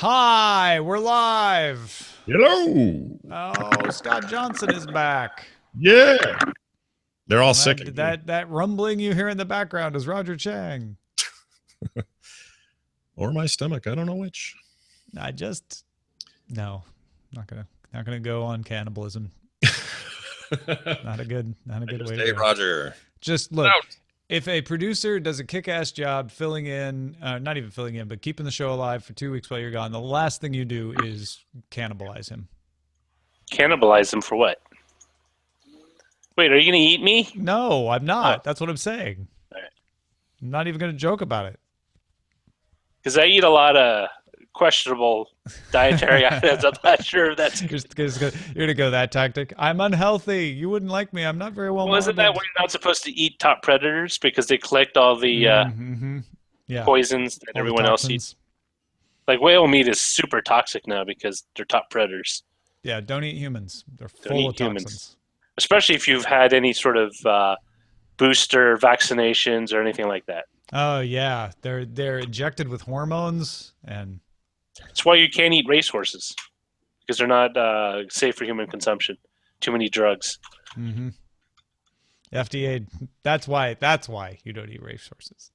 Hi, we're live. Hello. Oh, Scott Johnson is back. Yeah. They're all sick. That rumbling you hear in the background is Roger Chang. Or my stomach. I don't know which. No, not gonna go on cannibalism. not a good way to go. Roger. Just look. If a producer does a kick-ass job filling in, not even filling in, but keeping the show alive for 2 weeks while you're gone, the last thing you do is cannibalize him. Cannibalize him for what? Wait, are you going to eat me? No, I'm not. That's what I'm saying. All right. I'm not even going to joke about it. Because I eat a lot of questionable dietary items. I'm not sure if that's... You're going to go that tactic. I'm unhealthy. You wouldn't like me. I'm not very well Well, isn't that why you're not supposed to eat top predators? Because they collect all the poisons that everyone else eats. Like whale meat is super toxic now because they're top predators. Yeah, don't eat humans. They're full of toxins. Especially if you've had any sort of booster vaccinations or anything like that. Oh, yeah. They're injected with hormones and... That's why you can't eat racehorses, because they're not safe for human consumption. Too many drugs. Mm-hmm. FDA. That's why you don't eat racehorses.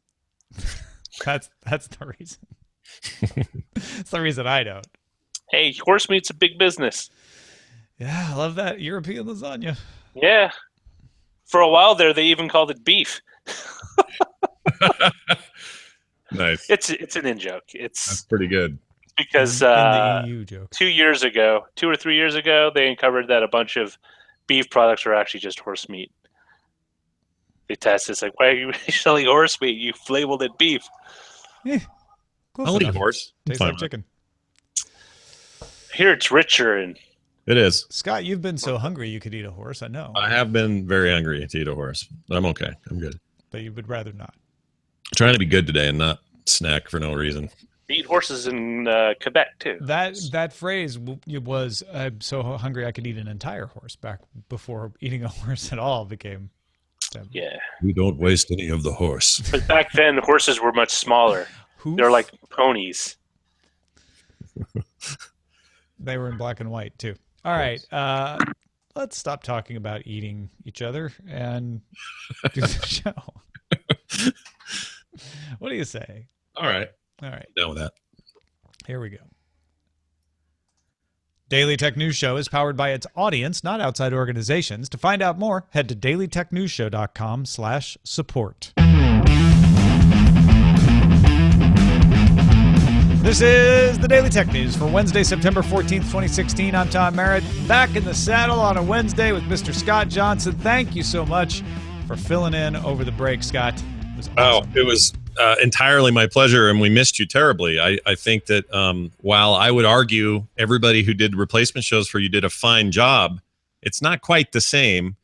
that's the reason. That's the reason I don't. Hey, horse meat's a big business. Yeah, I love that European lasagna. Yeah. For a while there, they even called it beef. Nice. It's an in-joke. That's pretty good. Because in the EU joke. 2 or 3 years ago, they uncovered that a bunch of beef products are actually just horse meat. They tested. It's like, why are you selling horse meat? You labeled it beef. I'll eat horse. Tastes like chicken. Here it's richer and... It is. Scott, you've been so hungry you could eat a horse, I know. I have been very hungry to eat a horse. I'm okay. I'm good. But you would rather not. I'm trying to be good today and not snack for no reason. They eat horses in Quebec, too. That phrase was, I'm so hungry I could eat an entire horse, back before eating a horse at all became... Yeah. We don't waste any of the horse. But back then, horses were much smaller. They're like ponies. They were in black and white, too. All right. Let's stop talking about eating each other and do the show. What do you say? All right. Down with that. Here we go. Daily Tech News Show is powered by its audience, not outside organizations. To find out more, head to dailytechnewsshow.com/support. This is the Daily Tech News for Wednesday, September 14th, 2016. I'm Tom Merritt, back in the saddle on a Wednesday with Mr. Scott Johnson. Thank you so much for filling in over the break, Scott. It was awesome. It was entirely my pleasure, and we missed you terribly. I think that while I would argue everybody who did replacement shows for you did a fine job, it's not quite the same,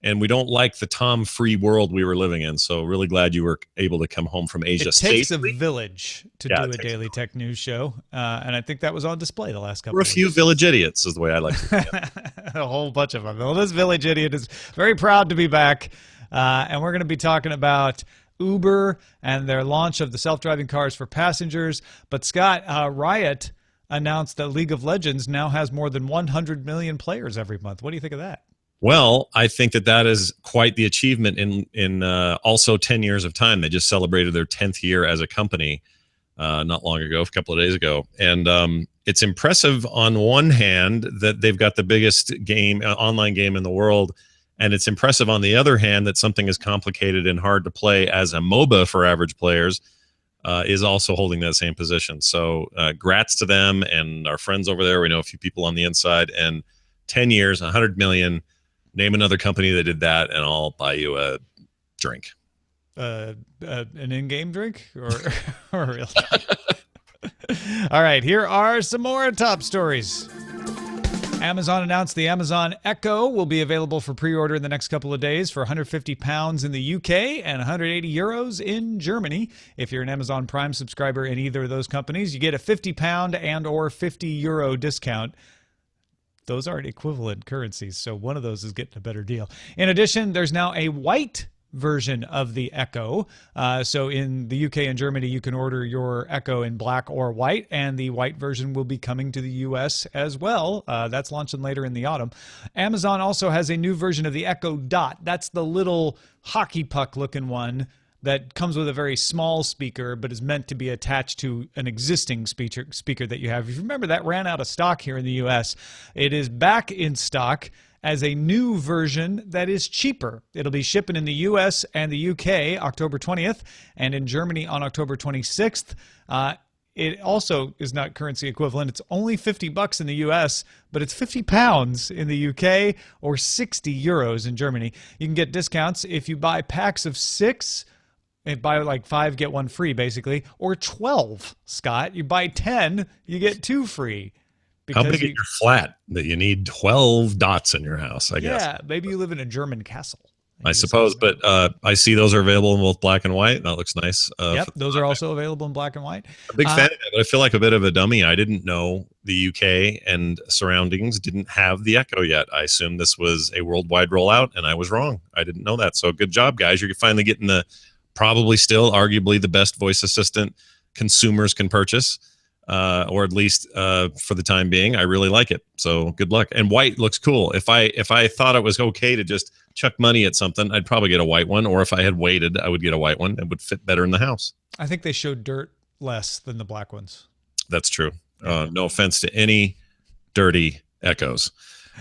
and we don't like the Tom-free world we were living in. So really glad you were able to come home from Asia. It takes a village to do a Daily Tech News show, and I think that was on display the last couple of weeks. We're a few village idiots is the way I like to say it. A whole bunch of them. Well, this village idiot is very proud to be back, and we're going to be talking about Uber and their launch of the self-driving cars for passengers. But Scott, Riot announced that League of Legends now has more than 100 million players every month. What do you think of that? Well, I think that is quite the achievement in also 10 years of time. They just celebrated their 10th year as a company not long ago, a couple of days ago. And it's impressive on one hand that they've got the biggest online game in the world. And it's impressive on the other hand that something as complicated and hard to play as a MOBA for average players is also holding that same position. So grats to them and our friends over there. We know a few people on the inside. And 10 years, 100 million. Name another company that did that, and I'll buy you a drink. An in-game drink or a real drink? All right, here are some more top stories. Amazon announced the Amazon Echo will be available for pre-order in the next couple of days for £150 in the UK and €180 in Germany. If you're an Amazon Prime subscriber in either of those companies, you get a £50 and or €50 discount. Those aren't equivalent currencies, so one of those is getting a better deal. In addition, there's now a white version of the Echo. So in the UK and Germany, you can order your Echo in black or white, and the white version will be coming to the US as well. That's launching later in the autumn. Amazon also has a new version of the Echo Dot. That's the little hockey puck looking one that comes with a very small speaker, but is meant to be attached to an existing speaker that you have. If you remember, that ran out of stock here in the US. It is back in stock as a new version that is cheaper. It'll be shipping in the US and the UK October 20th, and in Germany on October 26th. It also is not currency equivalent. It's only $50 in the US, but it's £50 in the UK or 60 euros in Germany. You can get discounts if you buy packs of 6. Buy like 5, get 1 free, basically, or 12, Scott. You buy 10, you get 2 free. How big is your flat that you need 12 dots in your house, I guess? Yeah, maybe you live in a German castle. I suppose, but I see those are available in both black and white. That looks nice. Yep, those are also available in black and white. A big fan of it, but I feel like a bit of a dummy. I didn't know the UK and surroundings didn't have the Echo yet. I assumed this was a worldwide rollout, and I was wrong. I didn't know that. So good job, guys. You're finally getting the probably still arguably the best voice assistant consumers can purchase, or at least for the time being. I really like it. So good luck. And white looks cool. If I thought it was okay to just chuck money at something, I'd probably get a white one. Or if I had waited, I would get a white one. It would fit better in the house. I think they showed dirt less than the black ones. That's true. No offense to any dirty Echoes.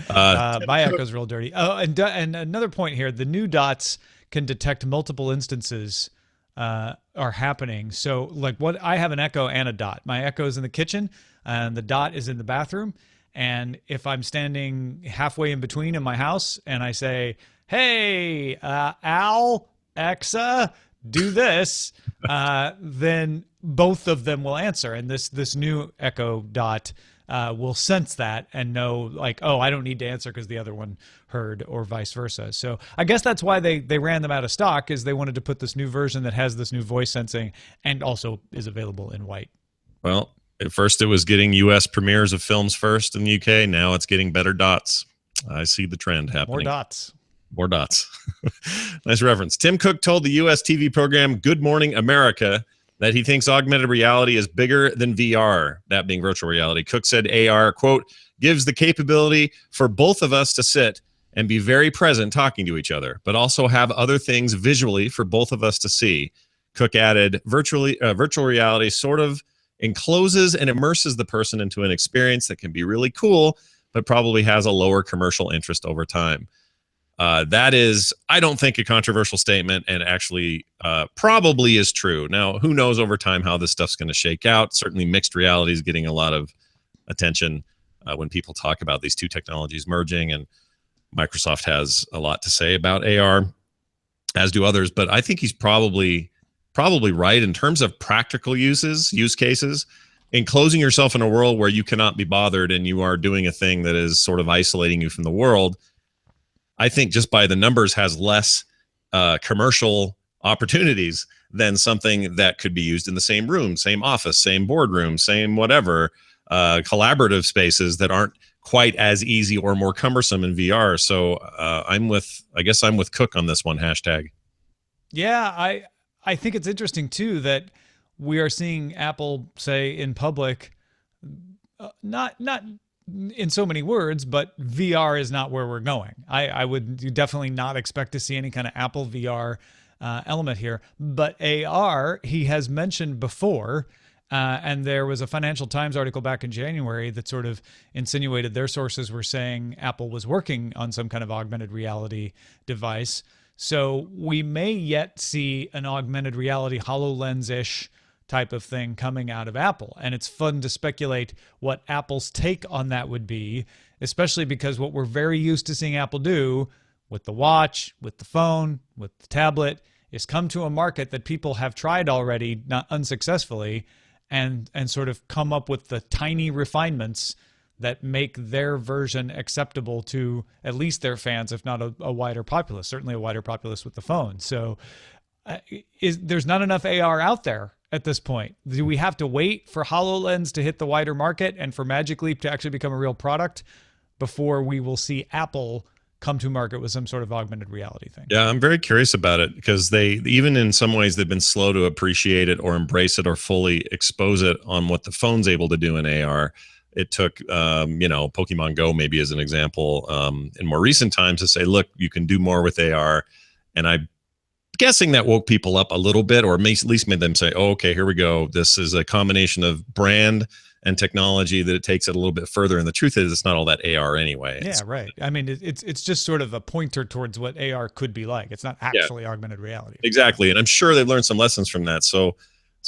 My Echo's real dirty. Oh, and another point here, the new dots can detect multiple instances are happening. So like what I have an Echo and a Dot. My Echo is in the kitchen and the Dot is in the bathroom. And if I'm standing halfway in between in my house and I say, hey, Alexa, do this, then both of them will answer. And this new Echo Dot will sense that and know like, oh, I don't need to answer because the other one heard, or vice versa. So I guess that's why they ran them out of stock, is they wanted to put this new version that has this new voice sensing and also is available in white. Well, at first it was getting U.S. premieres of films first in the UK. Now it's getting better dots. I see the trend happening. More dots. More dots. Nice reference. Tim Cook told the U.S. TV program Good Morning America that he thinks augmented reality is bigger than VR, that being virtual reality. Cook said AR, quote, gives the capability for both of us to sit and be very present talking to each other, but also have other things visually for both of us to see. Cook added, virtual reality sort of encloses and immerses the person into an experience that can be really cool, but probably has a lower commercial interest over time. That is, I don't think, a controversial statement, and actually probably is true. Now, who knows over time how this stuff's going to shake out? Certainly mixed reality is getting a lot of attention when people talk about these two technologies merging, and Microsoft has a lot to say about AR, as do others. But I think he's probably right in terms of practical use cases. Enclosing yourself in a world where you cannot be bothered and you are doing a thing that is sort of isolating you from the world, I think just by the numbers has less commercial opportunities than something that could be used in the same room, same office, same boardroom, same whatever, collaborative spaces that aren't quite as easy or more cumbersome in VR. So I guess I'm with Cook on this one, hashtag. Yeah, I think it's interesting too that we are seeing Apple say in public, not in so many words, but VR is not where we're going. I would definitely not expect to see any kind of Apple VR element here. But AR, he has mentioned before, and there was a Financial Times article back in January that sort of insinuated their sources were saying Apple was working on some kind of augmented reality device. So we may yet see an augmented reality HoloLens-ish type of thing coming out of Apple. And it's fun to speculate what Apple's take on that would be, especially because what we're very used to seeing Apple do with the watch, with the phone, with the tablet, is come to a market that people have tried already, not unsuccessfully, and sort of come up with the tiny refinements that make their version acceptable to at least their fans, if not a wider populace, certainly a wider populace with the phone. So there's not enough AR out there at this point. Do we have to wait for HoloLens to hit the wider market and for Magic Leap to actually become a real product before we will see Apple come to market with some sort of augmented reality thing. Yeah, I'm very curious about it because they, even in some ways, they've been slow to appreciate it or embrace it or fully expose it on what the phone's able to do in AR. It took, Pokemon Go maybe as an example in more recent times to say, look, you can do more with AR. And I'm guessing that woke people up a little bit, or at least made them say, oh, okay, here we go. This is a combination of brand and technology that it takes it a little bit further. And the truth is, it's not all that AR anyway. Yeah, right. I mean, it's just sort of a pointer towards what AR could be like. It's not actually augmented reality. Exactly. And I'm sure they've learned some lessons from that. So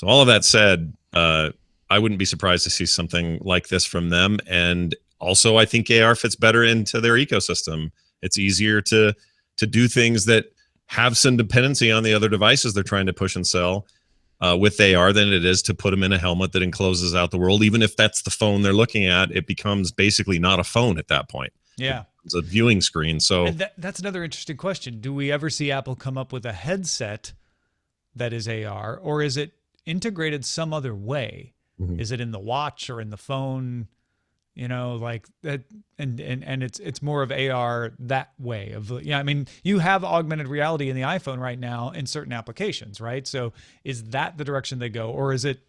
all of that said, I wouldn't be surprised to see something like this from them. And also, I think AR fits better into their ecosystem. It's easier to do things that have some dependency on the other devices they're trying to push and sell with AR than it is to put them in a helmet that encloses out the world. Even if that's the phone they're looking at, it becomes basically not a phone at that point. Yeah. It's a viewing screen. So and that's another interesting question. Do we ever see Apple come up with a headset that is AR, or is it integrated some other way? Mm-hmm. Is it in the watch or in the phone? Like that, and it's more of AR that way of, I mean, you have augmented reality in the iPhone right now in certain applications, right? So is that the direction they go, or is it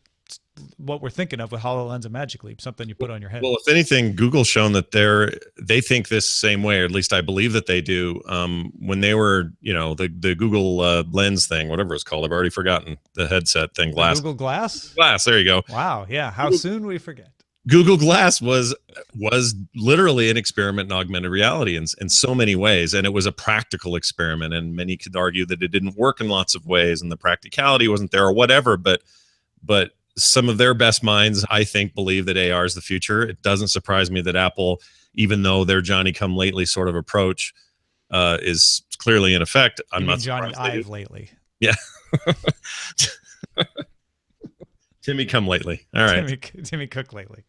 what we're thinking of with HoloLens and Magic Leap, something you put on your head? Well, if anything, Google's shown that they think this same way, or at least I believe that they do. When they were, the Google Lens thing, whatever it's called, I've already forgotten the headset thing. Google Glass. There you go. Wow. Yeah. How soon we forget. Google Glass was literally an experiment in augmented reality in so many ways, and it was a practical experiment. And many could argue that it didn't work in lots of ways, and the practicality wasn't there, or whatever. But some of their best minds, I think, believe that AR is the future. It doesn't surprise me that Apple, even though their Johnny-come-lately sort of approach is clearly in effect, I'm not Johnny Ive lately. Yeah. Timmy come lately. All right. Timmy Cook lately.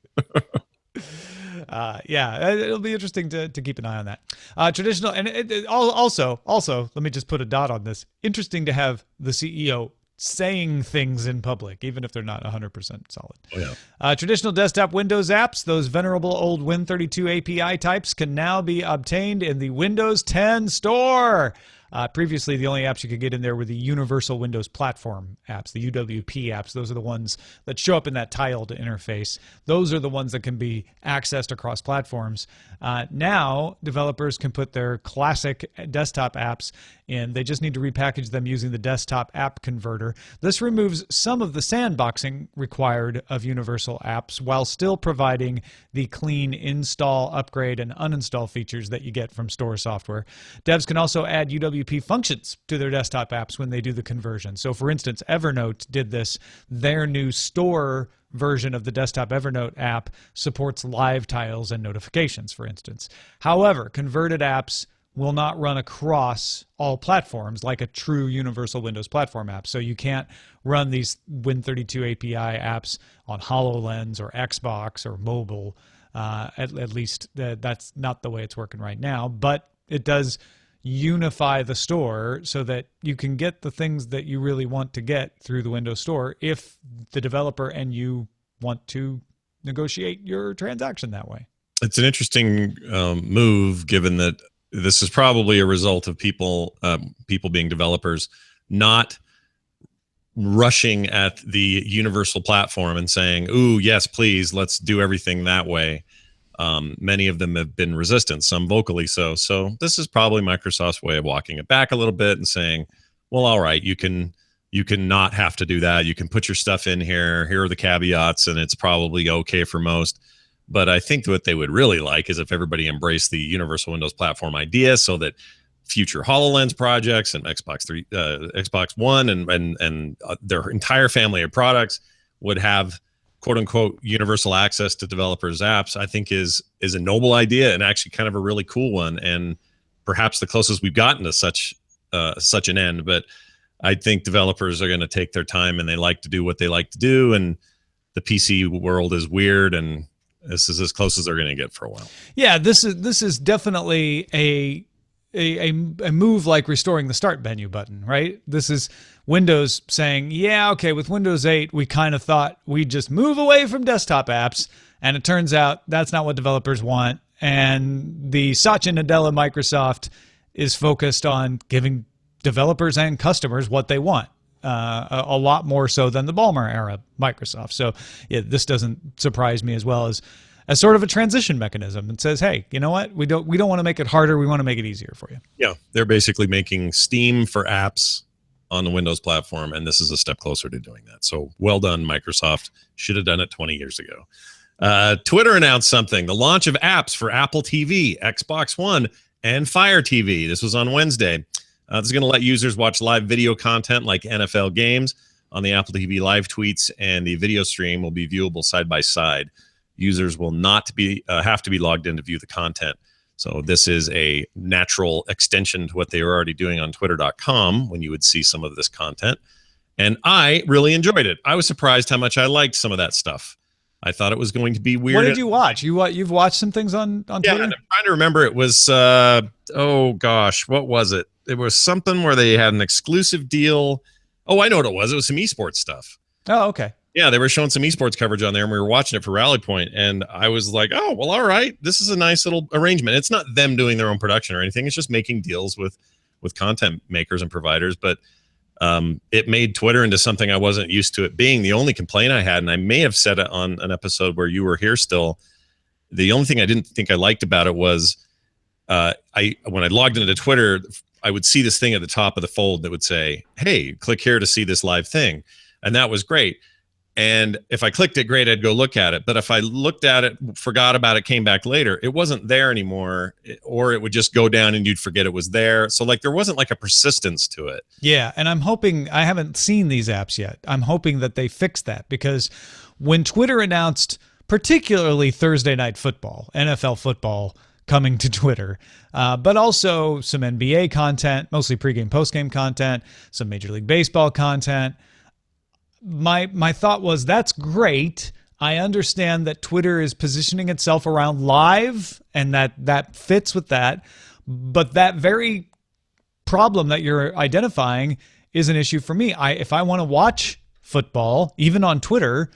It'll be interesting to keep an eye on that. Traditional, and also, let me just put a dot on this. Interesting to have the CEO saying things in public, even if they're not 100% solid. Oh, yeah. Traditional desktop Windows apps, those venerable old Win32 API types, can now be obtained in the Windows 10 store. Previously, the only apps you could get in there were the Universal Windows Platform apps, the UWP apps. Those are the ones that show up in that tiled interface. Those are the ones that can be accessed across platforms. Now, developers can put their classic desktop apps in. They just need to repackage them using the desktop app converter. This removes some of the sandboxing required of Universal apps while still providing the clean install, upgrade, and uninstall features that you get from store software. Devs can also add UWP functions to their desktop apps when they do the conversion. So, for instance, Evernote did this. Their new store version of the desktop Evernote app supports live tiles and notifications, for instance. However, converted apps will not run across all platforms like a true Universal Windows Platform app. So you can't run these Win32 API apps on HoloLens or Xbox or mobile. At least that's not the way it's working right now. But it does unify the store so that you can get the things that you really want to get through the Windows Store if the developer and you want to negotiate your transaction that way. It's an interesting move, given that this is probably a result of people being developers not rushing at the universal platform and saying, "Ooh, yes, please, let's do everything that way." Many of them have been resistant, some vocally so. So this is probably Microsoft's way of walking it back a little bit and saying, "Well, all right, you can not have to do that. You can put your stuff in here. Here are the caveats, and it's probably okay for most." But I think what they would really like is if everybody embraced the Universal Windows Platform idea, so that future HoloLens projects and Xbox One and their entire family of products would have "quote unquote" universal access to developers' apps. I think is a noble idea and actually kind of a really cool one, and perhaps the closest we've gotten to such an end. But I think developers are going to take their time, and they like to do what they like to do, and the PC world is weird, and this is as close as they're going to get for a while. Yeah, this is definitely a move like restoring the start menu button, right? This is Windows saying, yeah, okay, with Windows 8, we kind of thought we'd just move away from desktop apps, and it turns out that's not what developers want, and the Satya Nadella Microsoft is focused on giving developers and customers what they want. A lot more so than the Ballmer era Microsoft. So yeah, this doesn't surprise me, as well as sort of a transition mechanism. It says, hey, you know what? We don't want to make it harder. We want to make it easier for you. Yeah, they're basically making Steam for apps on the Windows platform, and this is a step closer to doing that. So well done, Microsoft. Should have done it 20 years ago. Twitter announced something: the launch of apps for Apple TV, Xbox One, and Fire TV. This was on Wednesday. This is going to let users watch live video content like NFL games on the Apple TV live tweets, and the video stream will be viewable side by side. Users will not have to be logged in to view the content. So this is a natural extension to what they were already doing on Twitter.com when you would see some of this content. And I really enjoyed it. I was surprised how much I liked some of that stuff. I thought it was going to be weird. What did you watch? You've watched some things on Twitter? Yeah, I'm trying to remember. It was, oh gosh, what was it? It was something where they had an exclusive deal. Oh, I know what it was. It was some esports stuff. Oh, okay. Yeah, they were showing some esports coverage on there, and we were watching it for Rally Point, and I was like, oh, well, all right. This is a nice little arrangement. It's not them doing their own production or anything. It's just making deals with content makers and providers. But it made Twitter into something I wasn't used to it being. The only complaint I had, and I may have said it on an episode where you were here still, the only thing I didn't think I liked about it was when I logged into Twitter, I would see this thing at the top of the fold that would say, hey, click here to see this live thing. And that was great. And if I clicked it, great, I'd go look at it. But if I looked at it, forgot about it, came back later, it wasn't there anymore, or it would just go down and you'd forget it was there. So like there wasn't like a persistence to it. Yeah, and I'm hoping, I haven't seen these apps yet. I'm hoping that they fix that, because when Twitter announced particularly Thursday Night Football, NFL football coming to Twitter, but also some NBA content, mostly pregame, postgame content, some Major League Baseball content, my thought was, that's great. I understand that Twitter is positioning itself around live, and that fits with that. But that very problem that you're identifying is an issue for me. If I want to watch football, even on Twitter,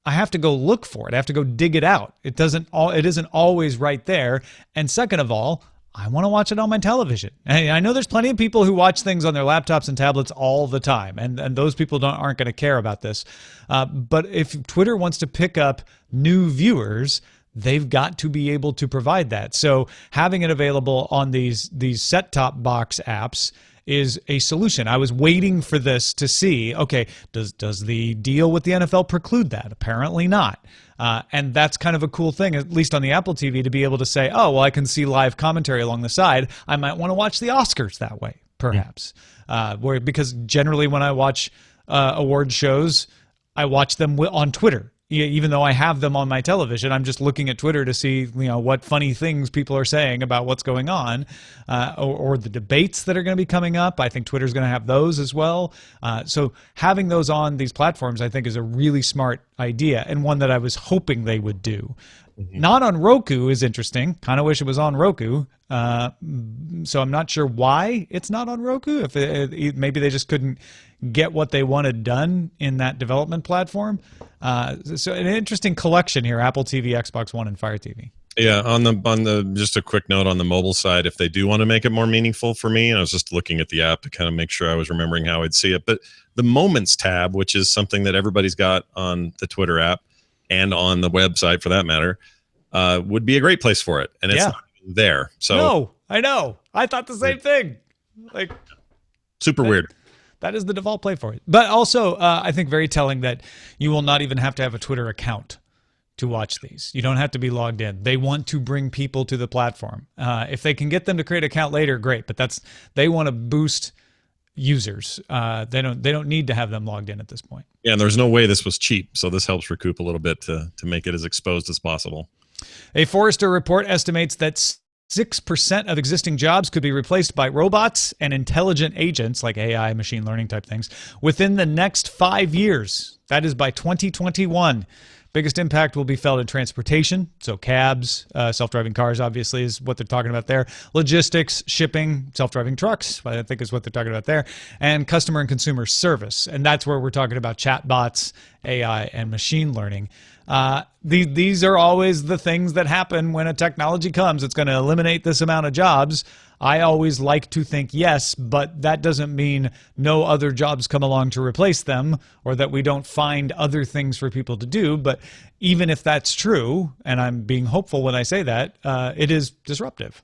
I have to go look for it. I have to go dig it out. It isn't always right there. And second of all, I want to watch it on my television. And I know there's plenty of people who watch things on their laptops and tablets all the time, and those people aren't going to care about this. But if Twitter wants to pick up new viewers, they've got to be able to provide that. So having it available on these set-top box apps is a solution. I was waiting for this to see, okay, does the deal with the NFL preclude that? Apparently not. And that's kind of a cool thing, at least on the Apple TV, to be able to say, oh, well, I can see live commentary along the side. I might want to watch the Oscars that way, perhaps. Because generally when I watch award shows, I watch them on Twitter. Even though I have them on my television, I'm just looking at Twitter to see, what funny things people are saying about what's going on, or the debates that are going to be coming up. I think Twitter's going to have those as well. So having those on these platforms, I think, is a really smart idea, and one that I was hoping they would do. Mm-hmm. Not on Roku is interesting. Kind of wish it was on Roku. So I'm not sure why it's not on Roku. If maybe they just couldn't get what they wanted done in that development platform. So an interesting collection here: Apple TV, Xbox One, and Fire TV. Yeah, on the just a quick note on the mobile side, if they do want to make it more meaningful for me, and I was just looking at the app to kind of make sure I was remembering how I'd see it, but the Moments tab, which is something that everybody's got on the Twitter app and on the website for that matter, would be a great place for it, and it's not even there. So no, I know, I thought the same thing. Like, super weird. That is the default play for it. But also, I think very telling that you will not even have to have a Twitter account to watch these. You don't have to be logged in. They want to bring people to the platform. If they can get them to create an account later, great. But they want to boost users. They don't need to have them logged in at this point. Yeah, and there's no way this was cheap, so this helps recoup a little bit to make it as exposed as possible. A Forrester report estimates that 6% of existing jobs could be replaced by robots and intelligent agents like AI, machine learning type things within the next 5 years. That is by 2021. Biggest impact will be felt in transportation, so cabs, self-driving cars obviously is what they're talking about there. Logistics, shipping, self-driving trucks, I think is what they're talking about there, and customer and consumer service. And that's where we're talking about chatbots AI and machine learning. These are always the things that happen when a technology comes. It's going to eliminate this amount of jobs. I always like to think yes, but that doesn't mean no other jobs come along to replace them, or that we don't find other things for people to do. But even if that's true, and I'm being hopeful when I say that, it is disruptive.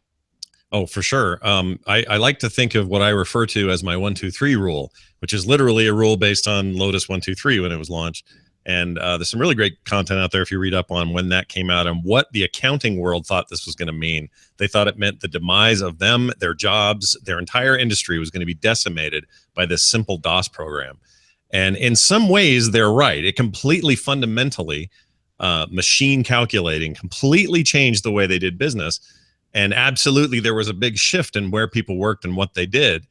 Oh, for sure. I like to think of what I refer to as my 1, 2, 3 rule, which is literally a rule based on Lotus 1, 2, 3 when it was launched. And there's some really great content out there if you read up on when that came out and what the accounting world thought this was going to mean. They thought it meant the demise of them, their jobs, their entire industry was going to be decimated by this simple DOS program. And in some ways, they're right. It completely fundamentally, machine calculating, completely changed the way they did business. And absolutely, there was a big shift in where people worked and what they did.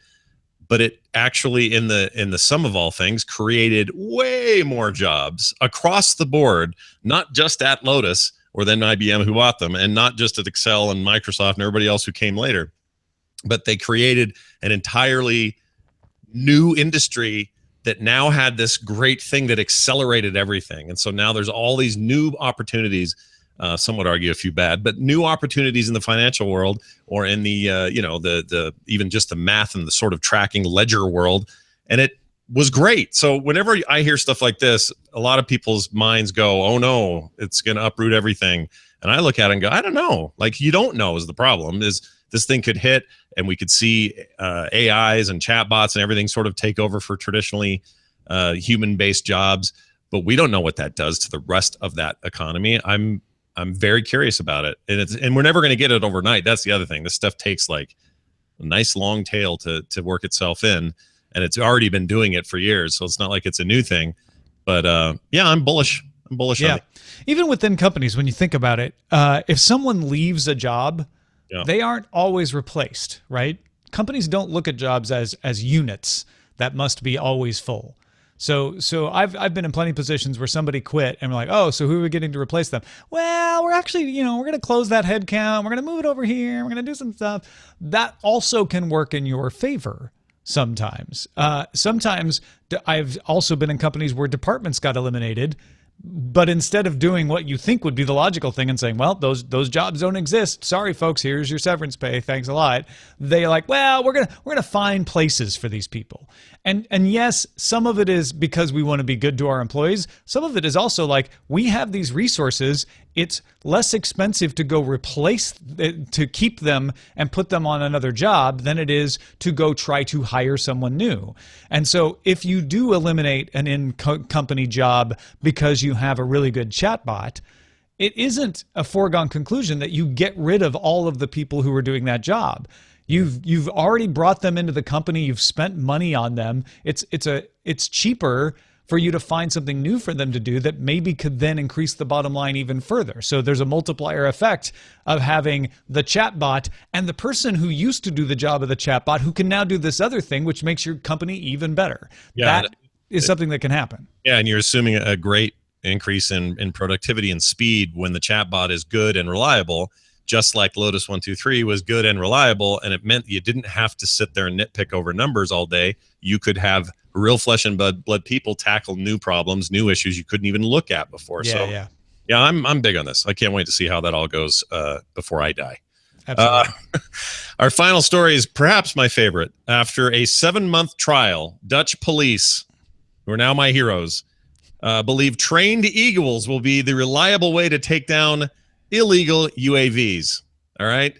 But it actually, in the sum of all things, created way more jobs across the board, not just at Lotus or then IBM who bought them, and not just at Excel and Microsoft and everybody else who came later. But they created an entirely new industry that now had this great thing that accelerated everything. And so now there's all these new opportunities. Some would argue a few bad, but new opportunities in the financial world, or in the the even just the math and the sort of tracking ledger world, and it was great. So whenever I hear stuff like this, a lot of people's minds go, "Oh no, it's going to uproot everything." And I look at it and go, "I don't know." Like, you don't know is the problem. Is this thing could hit, and we could see AIs and chatbots and everything sort of take over for traditionally human-based jobs, but we don't know what that does to the rest of that economy. I'm very curious about it, and we're never going to get it overnight. That's the other thing. This stuff takes like a nice long tail to work itself in, and it's already been doing it for years. So it's not like it's a new thing. But yeah, I'm bullish. I'm bullish. Yeah, on it. Even within companies, when you think about it, if someone leaves a job, they aren't always replaced, right? Companies don't look at jobs as units that must be always full. So I've been in plenty of positions where somebody quit and we're like, oh, so who are we getting to replace them? Well, we're actually, we're going to close that head count. We're going to move it over here. We're going to do some stuff. That also can work in your favor sometimes. Sometimes I've also been in companies where departments got eliminated, but instead of doing what you think would be the logical thing and saying, well, those jobs don't exist. Sorry, folks, here's your severance pay. Thanks a lot. They're like, well, we're gonna find places for these people. And yes, some of it is because we want to be good to our employees. Some of it is also like, we have these resources. It's less expensive to go replace, to keep them and put them on another job than it is to go try to hire someone new. And so if you do eliminate an in-company job because you have a really good chatbot, it isn't a foregone conclusion that you get rid of all of the people who are doing that job. You've already brought them into the company. You've spent money on them. It's cheaper for you to find something new for them to do that maybe could then increase the bottom line even further. So there's a multiplier effect of having the chatbot and the person who used to do the job of the chatbot who can now do this other thing, which makes your company even better. Yeah, that is something that can happen. Yeah, and you're assuming a great increase in productivity and speed when the chatbot is good and reliable, just like Lotus 1, 2, 3 was good and reliable, and it meant you didn't have to sit there and nitpick over numbers all day. You could have real flesh and blood people tackle new problems, new issues you couldn't even look at before. Yeah, I'm big on this. I can't wait to see how that all goes before I die. Absolutely. Our final story is perhaps my favorite. After a 7-month trial, Dutch police, who are now my heroes, believe trained eagles will be the reliable way to take down illegal UAVs. All right.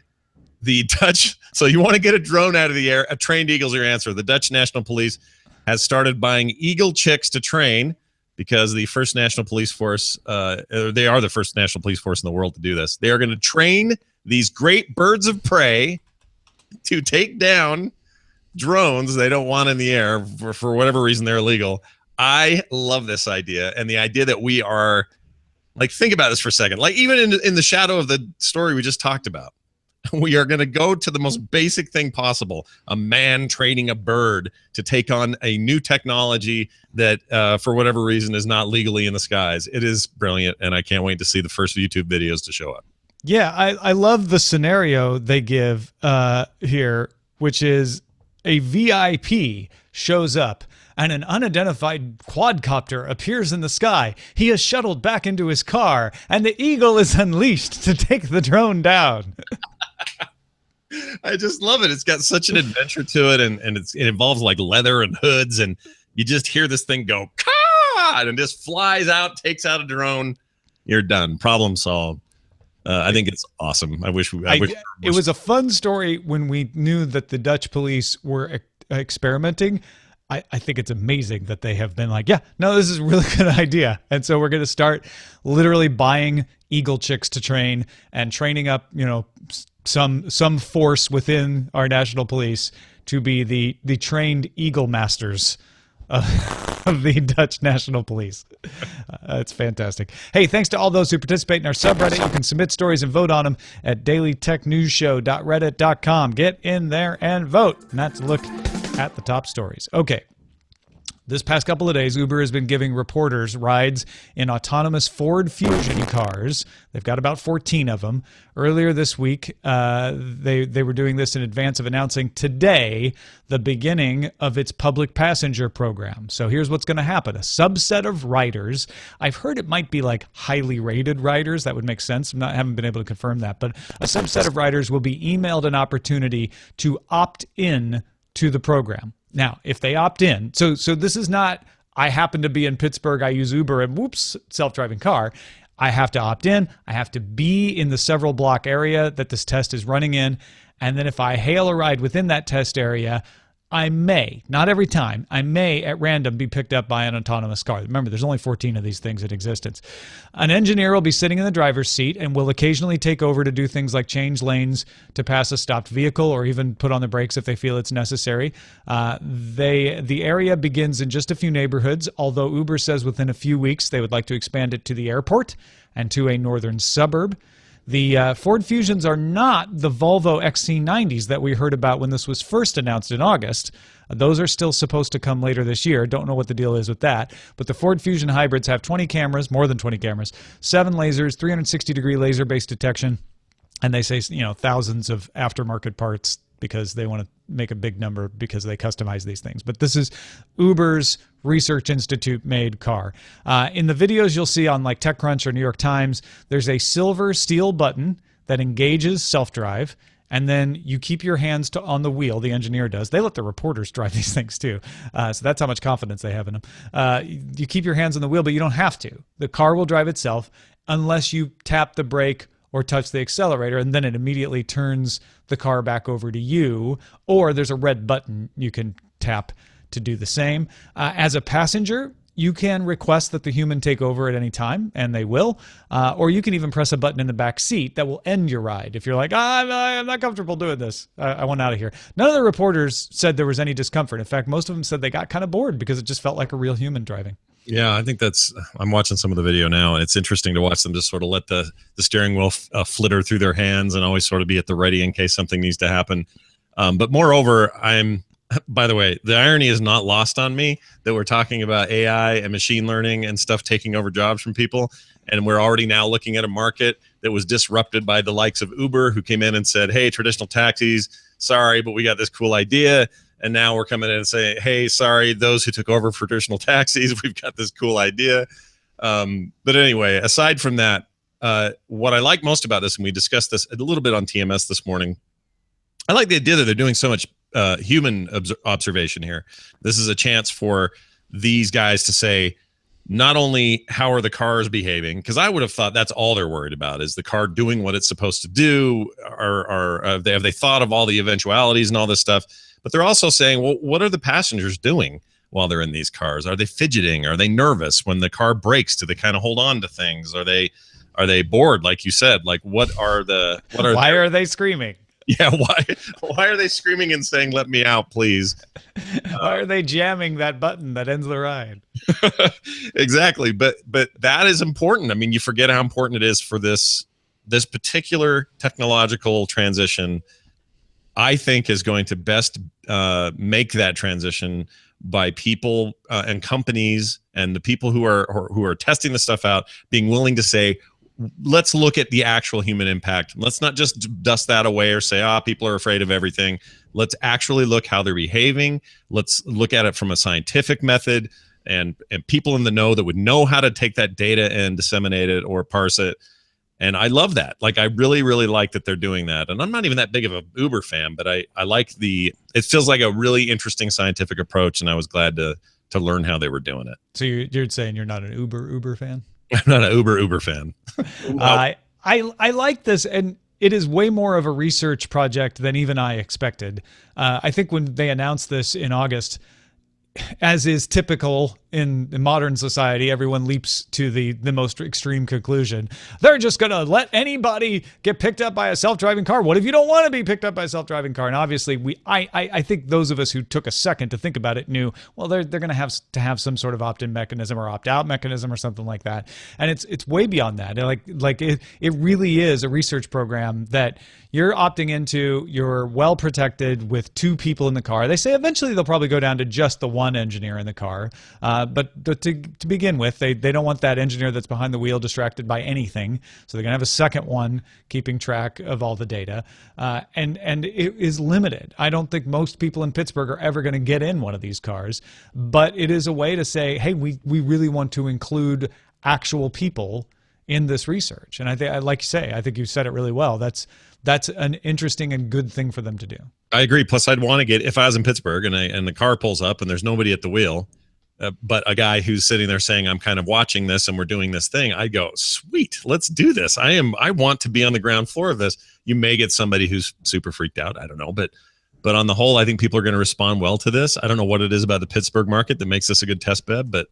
The Dutch. So you want to get a drone out of the air. A trained eagle's your answer. The Dutch National Police has started buying eagle chicks to train because the first national police force, they are the first national police force in the world to do this. They are going to train these great birds of prey to take down drones they don't want in the air for whatever reason they're illegal. I love this idea, and the idea that we are, like, think about this for a second. Like, even in the shadow of the story we just talked about, we are going to go to the most basic thing possible: a man training a bird to take on a new technology that, for whatever reason, is not legally in the skies. It is brilliant, and I can't wait to see the first YouTube videos to show up. Yeah, I love the scenario they give here, which is a VIP shows up. and an unidentified quadcopter appears in the sky. He is shuttled back into his car, and the eagle is unleashed to take the drone down. I just love it. It's got such an adventure to it, and it involves like leather and hoods, and you just hear this thing go, "Caw!" and it just flies out, takes out a drone. You're done. Problem solved. I think it's awesome. I wish it was a fun story when we knew that the Dutch police were experimenting. I think it's amazing that they have been like, yeah, no, this is a really good idea. And so we're going to start literally buying eagle chicks to train and training up, some force within our national police to be the trained eagle masters of the Dutch National Police. It's fantastic. Hey, thanks to all those who participate in our subreddit. You can submit stories and vote on them at dailytechnewsshow.reddit.com. Get in there and vote. And that's a look at the top stories. Okay. This past couple of days, Uber has been giving reporters rides in autonomous Ford Fusion cars. They've got about 14 of them. Earlier this week, they were doing this in advance of announcing today the beginning of its public passenger program. So here's what's going to happen. A subset of riders, I've heard it might be like highly rated riders. That would make sense. I haven't been able to confirm that. But a subset of riders will be emailed an opportunity to opt in to the program. Now, if they opt in, so this is not, I happen to be in Pittsburgh, I use Uber, and whoops, self-driving car. I have to opt in. I have to be in the several block area that this test is running in. And then if I hail a ride within that test area, I may, not every time, I may at random be picked up by an autonomous car. Remember, there's only 14 of these things in existence. An engineer will be sitting in the driver's seat and will occasionally take over to do things like change lanes to pass a stopped vehicle or even put on the brakes if they feel it's necessary. The area begins in just a few neighborhoods, although Uber says within a few weeks they would like to expand it to the airport and to a northern suburb. The Ford Fusions are not the Volvo XC90s that we heard about when this was first announced in August. Those are still supposed to come later this year. Don't know what the deal is with that. But the Ford Fusion hybrids have 20 cameras, more than 20 cameras, 7 lasers, 360-degree laser-based detection, and they say, thousands of aftermarket parts because they want to make a big number because they customize these things. But this is Uber's Research Institute made car. In the videos you'll see on like TechCrunch or New York Times, there's a silver steel button that engages self-drive, and then you keep your hands on the wheel. The engineer does. They let the reporters drive these things too. So that's how much confidence they have in them. You keep your hands on the wheel, but you don't have to. The car will drive itself unless you tap the brake or touch the accelerator, and then it immediately turns the car back over to you, or there's a red button you can tap to do the same. As a passenger, you can request that the human take over at any time, and they will, or you can even press a button in the back seat that will end your ride. If you're like, I'm not comfortable doing this, I want out of here. None of the reporters said there was any discomfort. In fact, most of them said they got kind of bored because it just felt like a real human driving. Yeah, I think I'm watching some of the video now, and it's interesting to watch them just sort of let the steering wheel flitter through their hands and always sort of be at the ready in case something needs to happen. But moreover, by the way, the irony is not lost on me that we're talking about AI and machine learning and stuff taking over jobs from people. And we're already now looking at a market that was disrupted by the likes of Uber, who came in and said, hey, traditional taxis, sorry, but we got this cool idea. And now we're coming in and saying, hey, sorry, those who took over for traditional taxis, we've got this cool idea. But anyway, aside from that, what I like most about this, and we discussed this a little bit on TMS this morning, I like the idea that they're doing so much human observation here. This is a chance for these guys to say, not only how are the cars behaving, because I would have thought that's all they're worried about, is the car doing what it's supposed to do, or have they thought of all the eventualities and all this stuff. But they're also saying, well, what are the passengers doing while they're in these cars? Are they fidgeting? Are they nervous when the car brakes? Do they kind of hold on to things? Are they bored, like you said? Like, why are they screaming? Yeah, why are they screaming and saying, let me out, please? Why are they jamming that button that ends the ride? Exactly. But that is important. I mean, you forget how important it is for this particular technological transition. I think is going to best make that transition by people and companies and the people who are testing the stuff out being willing to say, let's look at the actual human impact. Let's not just dust that away or say, people are afraid of everything. Let's actually look how they're behaving. Let's look at it from a scientific method, and people in the know that would know how to take that data and disseminate it or parse it. And I love that. Like, I really, really like that they're doing that. And I'm not even that big of an Uber fan, but I like it feels like a really interesting scientific approach, and I was glad to learn how they were doing it. So you're saying you're not an Uber fan? I'm not an Uber fan. I like this, and it is way more of a research project than even I expected. I think when they announced this in August, as is typical in modern society, everyone leaps to the most extreme conclusion. They're just going to let anybody get picked up by a self-driving car. What if you don't want to be picked up by a self-driving car? And obviously, I think those of us who took a second to think about it knew, well, they're going to have some sort of opt-in mechanism or opt-out mechanism or something like that. And it's way beyond that. Like it really is a research program that you're opting into. You're well protected with 2 people in the car. They say eventually they'll probably go down to just the 1 engineer in the car. But to begin with, they don't want that engineer that's behind the wheel distracted by anything. So they're going to have a second one keeping track of all the data. And it is limited. I don't think most people in Pittsburgh are ever going to get in one of these cars. But it is a way to say, hey, we really want to include actual people in this research. And I think, like you say, I think you said it really well. That's an interesting and good thing for them to do. I agree. Plus, I'd want to get, if I was in Pittsburgh and the car pulls up and there's nobody at the wheel, but a guy who's sitting there saying, I'm kind of watching this and we're doing this thing, I'd go, sweet, let's do this. I want to be on the ground floor of this. You may get somebody who's super freaked out. I don't know. But on the whole, I think people are going to respond well to this. I don't know what it is about the Pittsburgh market that makes this a good test bed, but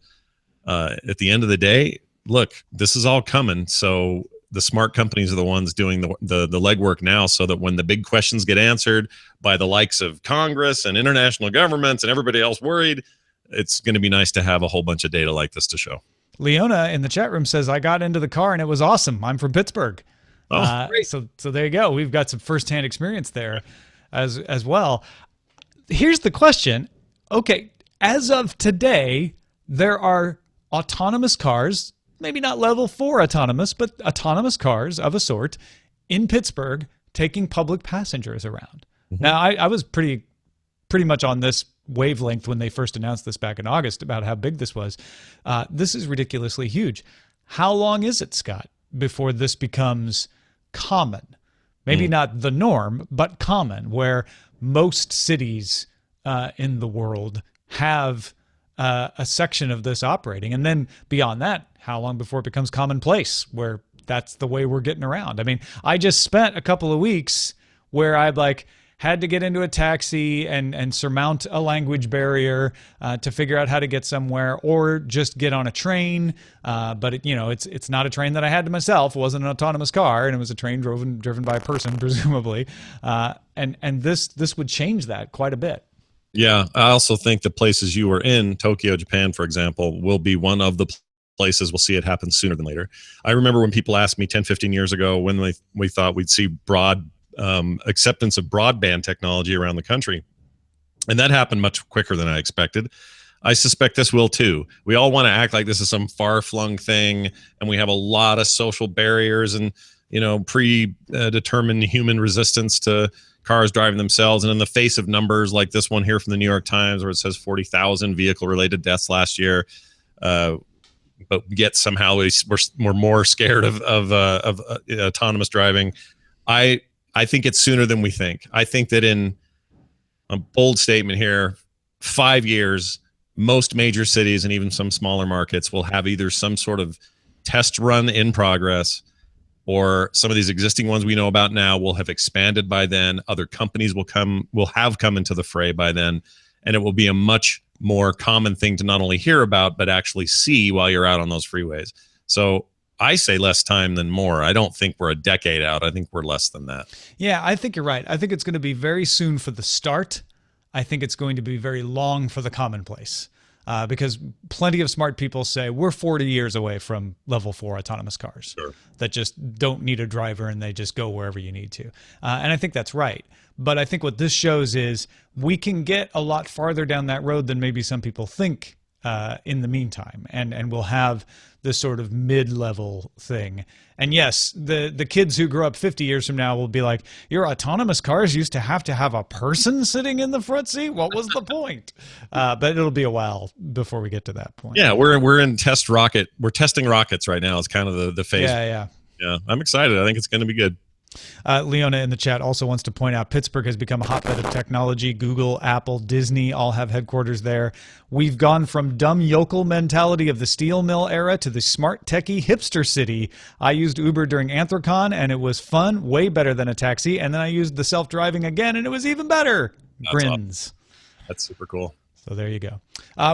at the end of the day, look, this is all coming. So the smart companies are the ones doing the legwork now, so that when the big questions get answered by the likes of Congress and international governments and everybody else worried, it's going to be nice to have a whole bunch of data like this to show. Leona in the chat room says, I got into the car and it was awesome. I'm from Pittsburgh. Oh, great. So there you go. We've got some firsthand experience there as well. Here's the question. Okay, as of today, there are autonomous cars, maybe not level 4 autonomous, but autonomous cars of a sort in Pittsburgh taking public passengers around. Mm-hmm. Now, I was pretty much on this wavelength when they first announced this back in August about how big this was. This is ridiculously huge. How long is it, Scott, before this becomes common? Maybe not the norm, but common, where most cities in the world have a section of this operating. And then beyond that, how long before it becomes commonplace, where that's the way we're getting around? I mean, I just spent a couple of weeks where I'd had to get into a taxi and surmount a language barrier to figure out how to get somewhere, or just get on a train. But it's not a train that I had to myself. It wasn't an autonomous car, and it was a train driven by a person, presumably. And this would change that quite a bit. Yeah, I also think the places you were in, Tokyo, Japan, for example, will be one of the places we'll see it happen sooner than later. I remember when people asked me 10, 15 years ago when we thought we'd see broad acceptance of broadband technology around the country. And that happened much quicker than I expected. I suspect this will too. We all want to act like this is some far-flung thing, and we have a lot of social barriers and predetermined human resistance to cars driving themselves. And in the face of numbers like this one here from the New York Times, where it says 40,000 vehicle-related deaths last year, but yet somehow we're more scared of autonomous driving. I think it's sooner than we think. I think that in a bold statement here, 5 years, most major cities and even some smaller markets will have either some sort of test run in progress, or some of these existing ones we know about now will have expanded by then. Other companies will have come into the fray by then, and it will be a much more common thing to not only hear about, but actually see while you're out on those freeways. So I say less time than more. I don't think we're a decade out. I think we're less than that. Yeah, I think you're right. I think it's going to be very soon for the start. I think it's going to be very long for the commonplace. Because plenty of smart people say we're 40 years away from level 4 autonomous cars that just don't need a driver and they just go wherever you need to. And I think that's right. But I think what this shows is we can get a lot farther down that road than maybe some people think in the meantime. And we'll have the sort of mid-level thing. And yes, the kids who grow up 50 years from now will be like, your autonomous cars used to have a person sitting in the front seat? What was the point? But it'll be a while before we get to that point. Yeah, we're in test rocket. We're testing rockets right now. It's kind of the phase. Yeah. I'm excited. I think it's going to be good. Leona in the chat also wants to point out Pittsburgh has become a hotbed of technology. Google, Apple, Disney all have headquarters there. We've gone from dumb yokel mentality of the steel mill era to the smart techie hipster city. I used Uber during Anthrocon and it was fun, way better than a taxi. And then I used the self-driving again and it was even better. Grins. Awesome. That's super cool. So there you go.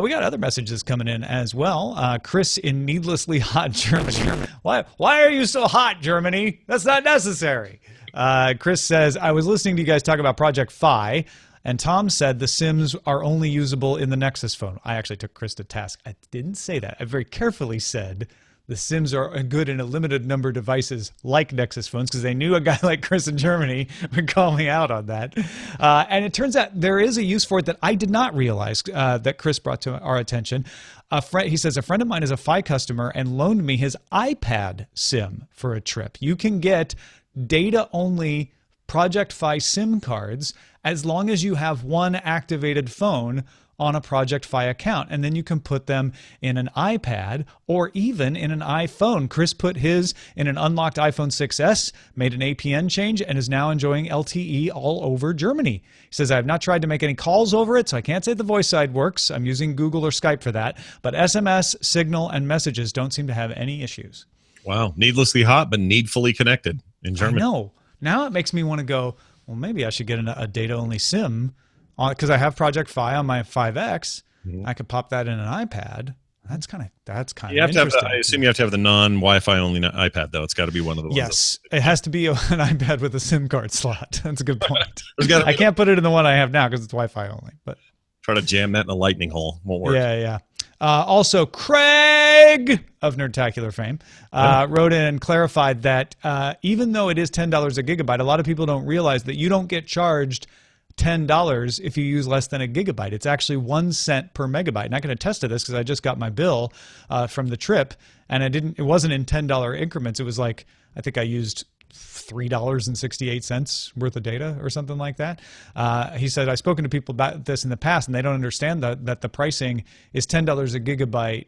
We got other messages coming in as well. Chris in needlessly hot Germany. Why are you so hot, Germany? That's not necessary. Chris says, I was listening to you guys talk about Project Fi, and Tom said the Sims are only usable in the Nexus phone. I actually took Chris to task. I didn't say that. I very carefully said the Sims are good in a limited number of devices like Nexus phones because they knew a guy like Chris in Germany would call me out on that. And it turns out there is a use for it that I did not realize that Chris brought to our attention. He says, a friend of mine is a Fi customer and loaned me his iPad SIM for a trip. You can get data-only Project Fi SIM cards as long as you have one activated phone on a Project Fi account, and then you can put them in an iPad or even in an iPhone. Chris put his in an unlocked iPhone 6S, made an APN change, and is now enjoying LTE all over Germany. He says, I have not tried to make any calls over it, so I can't say the voice side works. I'm using Google or Skype for that, but SMS, Signal, and messages don't seem to have any issues. Wow. Needlessly hot, but needfully connected in Germany. I know. Now it makes me want to go, well, maybe I should get a data-only SIM because I have Project Fi on my 5X. I could pop that in an iPad. That's kind of interesting. I assume you have to have the non-Wi-Fi only iPad, though. It's got to be one of the ones. Yes, it has to be an iPad with a SIM card slot. That's a good point. I can't put it in the one I have now because it's Wi-Fi only. But try to jam that in a lightning hole. Won't work. Yeah. Also, Craig of Nerdtacular fame wrote in and clarified that even though it is $10 a gigabyte, a lot of people don't realize that you don't get charged $10 if you use less than a gigabyte. It's actually 1 cent per megabyte. And I can attest to this because I just got my bill from the trip, and it wasn't in $10 increments. It was like, I think I used $3.68 worth of data or something like that. He said, I've spoken to people about this in the past, and they don't understand that the pricing is $10 a gigabyte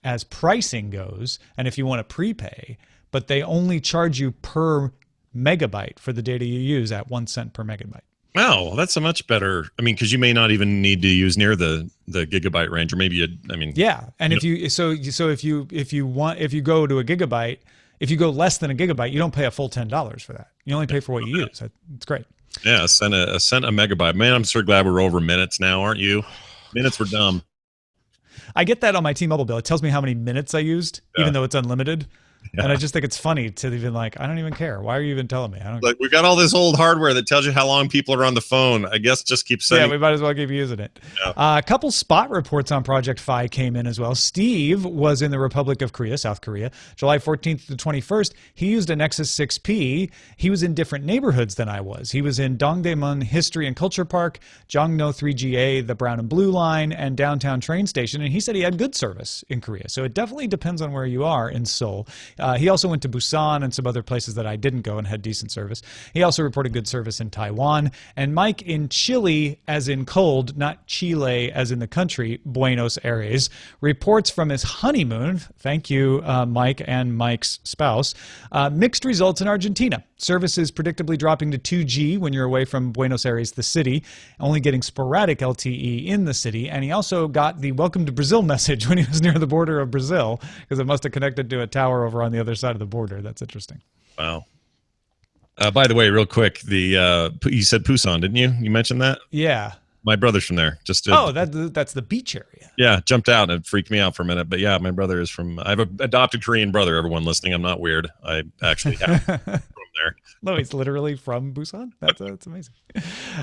as pricing goes, and if you want to prepay, but they only charge you per megabyte for the data you use at 1 cent per megabyte. Wow, that's a much better. I mean, because you may not even need to use near the gigabyte range, or maybe yeah. And if you go to a gigabyte, if you go less than a gigabyte, you don't pay a full $10 for that. You only pay for what you use. It's great. Yeah, a cent a megabyte. Man, I'm so glad we're over minutes now, aren't you? Minutes were dumb. I get that on my T-Mobile bill. It tells me how many minutes I used, even though it's unlimited. Yeah. And I just think it's funny to even I don't even care. Why are you even telling me? I don't. We got all this old hardware that tells you how long people are on the phone. I guess just keep saying. Yeah, we might as well keep using it. Yeah. A couple spot reports on Project Fi came in as well. Steve was in the Republic of Korea, South Korea, July 14th to 21st. He used a Nexus 6P. He was in different neighborhoods than I was. He was in Dongdaemun History and Culture Park, Jongno 3GA, the Brown and Blue Line, and downtown train station. And he said he had good service in Korea. So it definitely depends on where you are in Seoul. He also went to Busan and some other places that I didn't go and had decent service. He also reported good service in Taiwan. And Mike in Chile, as in cold, not Chile as in the country, Buenos Aires, reports from his honeymoon. Thank you, Mike and Mike's spouse. Mixed results in Argentina. Service is predictably dropping to 2G when you're away from Buenos Aires, the city, only getting sporadic LTE in the city. And he also got the welcome to Brazil message when he was near the border of Brazil, because it must have connected to a tower over on the other side of the border. That's interesting. Wow. By the way, real quick, you said Busan, didn't you? You mentioned that? Yeah. My brother's from there. That's the beach area. Yeah, jumped out and it freaked me out for a minute. But yeah, my brother is from. I have an adopted Korean brother. Everyone listening, I'm not weird. I actually have from there. No, he's literally from Busan. That's amazing.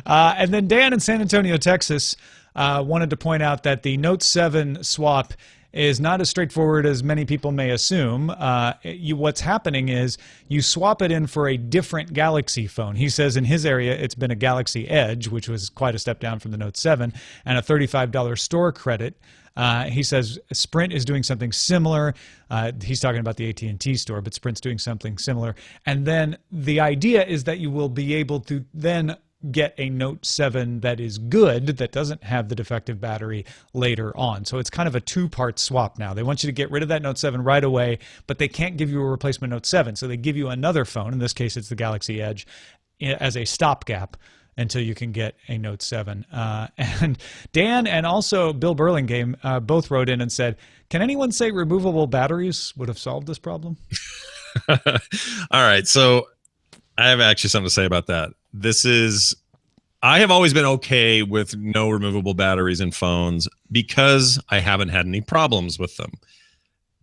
And then Dan in San Antonio, Texas, wanted to point out that the Note 7 swap is not as straightforward as many people may assume. What's happening is you swap it in for a different Galaxy phone. He says in his area it's been a Galaxy Edge, which was quite a step down from the Note 7, and a $35 store credit. He says Sprint is doing something similar. He's talking about the AT&T store, but Sprint's doing something similar. And then the idea is that you will be able to then get a Note 7 that is good, that doesn't have the defective battery later on. So it's kind of a two-part swap now. They want you to get rid of that Note 7 right away, but they can't give you a replacement Note 7. So they give you another phone. In this case, it's the Galaxy Edge as a stopgap until you can get a Note 7. And Dan and also Bill Burlingame both wrote in and said, can anyone say removable batteries would have solved this problem? All right. So I have actually something to say about that. I have always been okay with no removable batteries in phones because I haven't had any problems with them.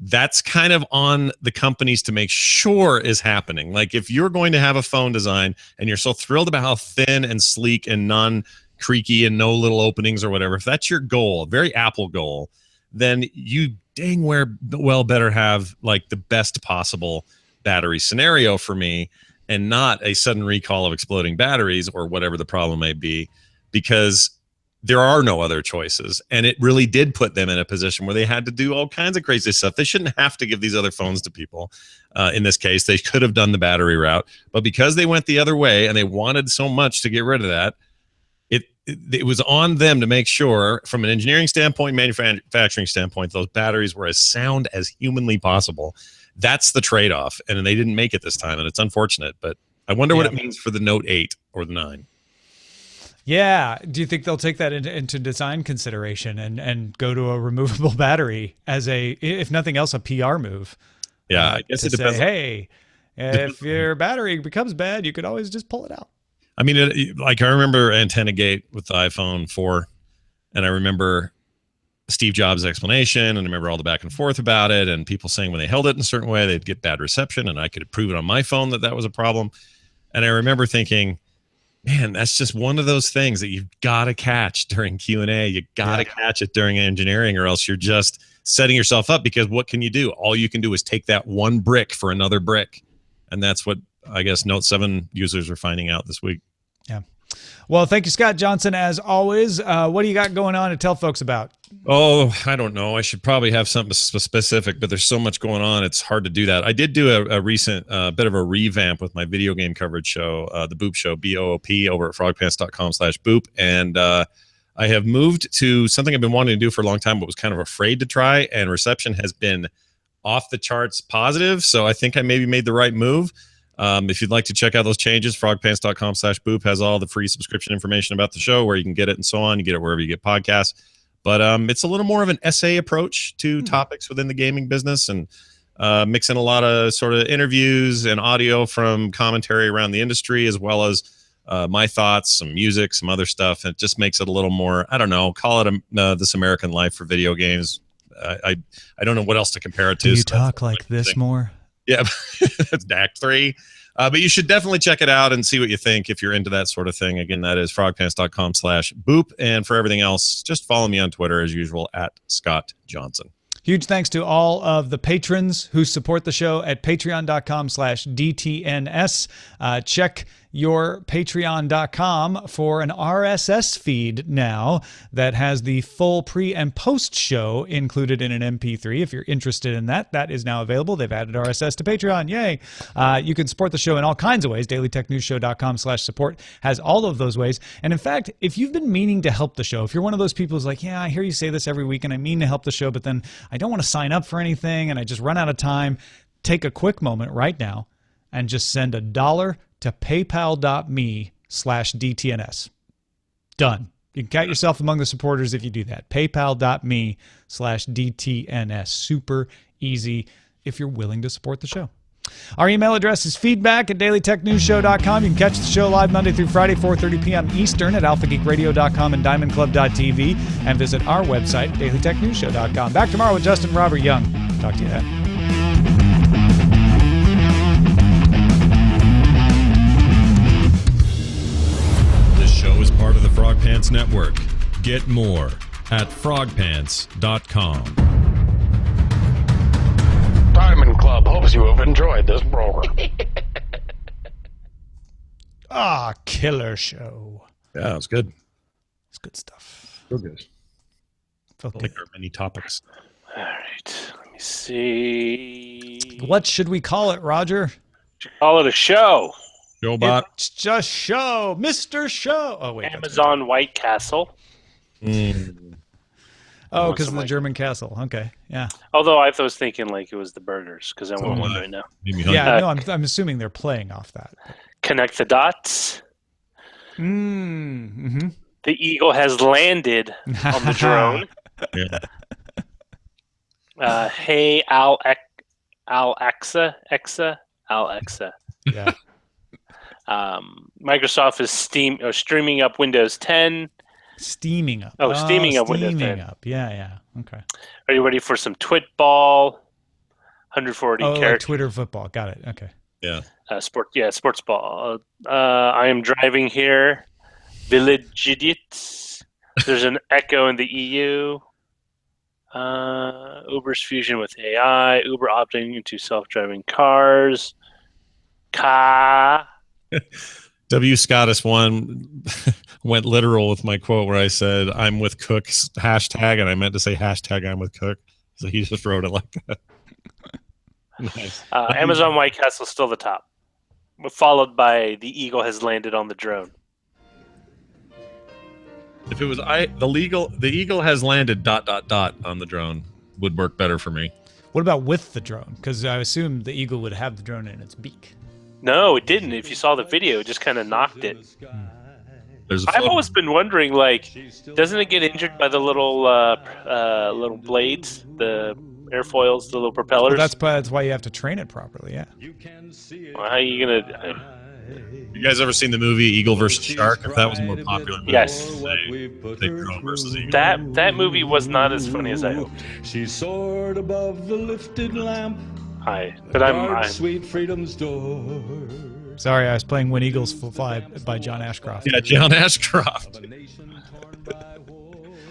That's kind of on the companies to make sure is happening. Like if you're going to have a phone design and you're so thrilled about how thin and sleek and non-creaky and no little openings or whatever, if that's your goal, a very Apple goal, then you dang well better have like the best possible battery scenario for me, and not a sudden recall of exploding batteries or whatever the problem may be, because there are no other choices. And it really did put them in a position where they had to do all kinds of crazy stuff. They shouldn't have to give these other phones to people. In this case, they could have done the battery route. But because they went the other way and they wanted so much to get rid of that, it was on them to make sure, from an engineering standpoint, manufacturing standpoint, those batteries were as sound as humanly possible. That's the trade-off, and they didn't make it this time, and it's unfortunate. But I wonder what it means for the Note 8 or the 9. Yeah. Do you think they'll take that into design consideration and go to a removable battery as if nothing else, a PR move? Yeah, I guess it depends. Hey, if your battery becomes bad, you could always just pull it out. I mean, like I remember Antenna Gate with the iPhone 4, and I remember Steve Jobs' explanation, and I remember all the back and forth about it, and people saying when they held it in a certain way, they'd get bad reception, and I could prove it on my phone that was a problem. And I remember thinking, man, that's just one of those things that you've got to catch during Q&A. You got to catch it during engineering, or else you're just setting yourself up, because what can you do? All you can do is take that one brick for another brick. And that's what I guess Note 7 users are finding out this week. Yeah. Well, thank you, Scott Johnson, as always. What do you got going on to tell folks about? Oh, I don't know. I should probably have something specific, but there's so much going on. It's hard to do that. I did do a recent bit of a revamp with my video game coverage show, the Boop Show, BOOP, over at frogpants.com/boop. And I have moved to something I've been wanting to do for a long time, but was kind of afraid to try. And reception has been off the charts positive. So I think I maybe made the right move. If you'd like to check out those changes, frogpants.com/boop has all the free subscription information about the show, where you can get it and so on. You get it wherever you get podcasts. But it's a little more of an essay approach to topics within the gaming business, and mix in a lot of sort of interviews and audio from commentary around the industry, as well as my thoughts, some music, some other stuff. And it just makes it a little more, I don't know, call it This American Life for video games. I don't know what else to compare it to. Do you talk like this more? Yeah, it's Act 3. But you should definitely check it out and see what you think if you're into that sort of thing. Again, that is frogpants.com/boop. And for everything else, just follow me on Twitter as usual at Scott Johnson. Huge thanks to all of the patrons who support the show at patreon.com/DTNS. Check your patreon.com for an RSS feed now that has the full pre and post show included in an MP3. If you're interested in that, that is now available. They've added RSS to Patreon. Yay. You can support the show in all kinds of ways. dailytechnewsshow.com/support has all of those ways. And in fact, if you've been meaning to help the show, if you're one of those people who's like, yeah, I hear you say this every week and I mean to help the show, but then I don't want to sign up for anything and I just run out of time, take a quick moment right now and just send $1 to paypal.me/DTNS. Done. You can count yourself among the supporters if you do that. paypal.me/DTNS. Super easy if you're willing to support the show. Our email address is feedback@dailytechnewsshow.com. You can catch the show live Monday through Friday, 4:30 p.m. Eastern at alphageekradio.com and diamondclub.tv, and visit our website, dailytechnewsshow.com. Back tomorrow with Justin Robert Young. Talk to you then. Is part of the Frog Pants Network. Get more at frogpants.com. Diamond Club hopes you have enjoyed this program. Killer show. Yeah, it was good. It's good stuff. Real good. I think there are many topics. All right. Let me see. What should we call it, Roger? Call it a show. Showbot. It's just show, Mr. Show. Oh wait, Amazon White Castle. Oh, because of the German castle. Okay, yeah. Although I was thinking like it was the burgers because I want one right now. Yeah, no, I'm assuming they're playing off that. Connect the dots. Mm-hmm. The eagle has landed on the drone. Hey, Alexa. Yeah. Microsoft is streaming up Windows 10. Steaming up. Oh, steaming up Windows 10. Steaming up. Yeah. Okay. Are you ready for some Twitball? 140 characters. Like Twitter football. Got it. Okay. Yeah. Sports ball. I am driving here. Village idiots. There's an Echo in the EU. Uber's fusion with AI. Uber opting into self-driving cars. W. Scottis one went literal with my quote where I said, I'm with Cook's hashtag, and I meant to say hashtag I'm with Cook. So he just wrote it like that. Nice. Amazon White Castle is still the top, followed by the eagle has landed on the drone. If it was the eagle has landed ... on the drone would work better for me. What about with the drone? Because I assume the eagle would have the drone in its beak. No, it didn't. If you saw the video, it just kind of knocked it. I've always been wondering, like, doesn't it get injured by the little blades, the airfoils, the little propellers? Well, that's why you have to train it properly. Yeah. Well, how are you gonna? You guys ever seen the movie Eagle versus Shark? If that was a more popular movie, yes. They drone versus eagle. That movie was not as funny as I hoped. She soared above the lifted lamp. But I'm sweet freedom's door. Sorry, I was playing When Eagles Fly by John Ashcroft. Yeah, John Ashcroft.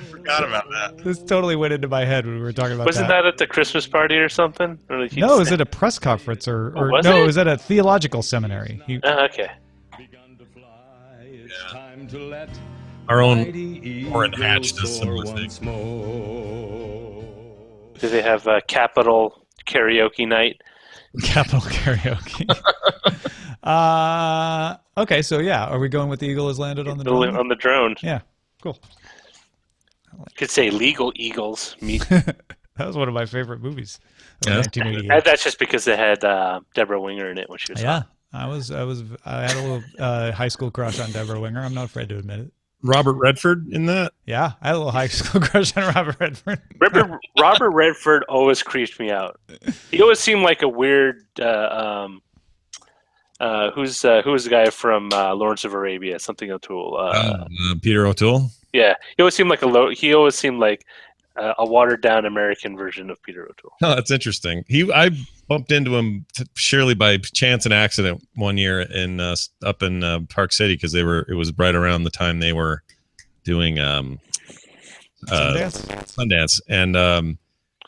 Forgot about that. This totally went into my head when we were talking about Wasn't that at the Christmas party or something? Or no, it was at a press conference or was no, it? it was at a theological seminary. Okay. Yeah. Our own Orrin Hatch does similar things. Do they have Capital Karaoke night? Capital Karaoke. Okay, so yeah, are we going with the eagle has landed on the drone? On the drone. Yeah, cool. You could say Legal Eagles. That was one of my favorite movies of 1988. That's just because it had Deborah Winger in it when she was hot. I had a little high school crush on Deborah Winger. I'm not afraid to admit it. Robert Redford in that? Yeah, I had a little high school crush on Robert Redford. Robert Redford always creeped me out. He always seemed like a weird. Who's the guy from Lawrence of Arabia? Something O'Toole. Peter O'Toole. Yeah, he always seemed like a watered down American version of Peter O'Toole. Oh, that's interesting. I bumped into him surely by chance and accident one year in up in Park City because it was right around the time they were doing Sundance, and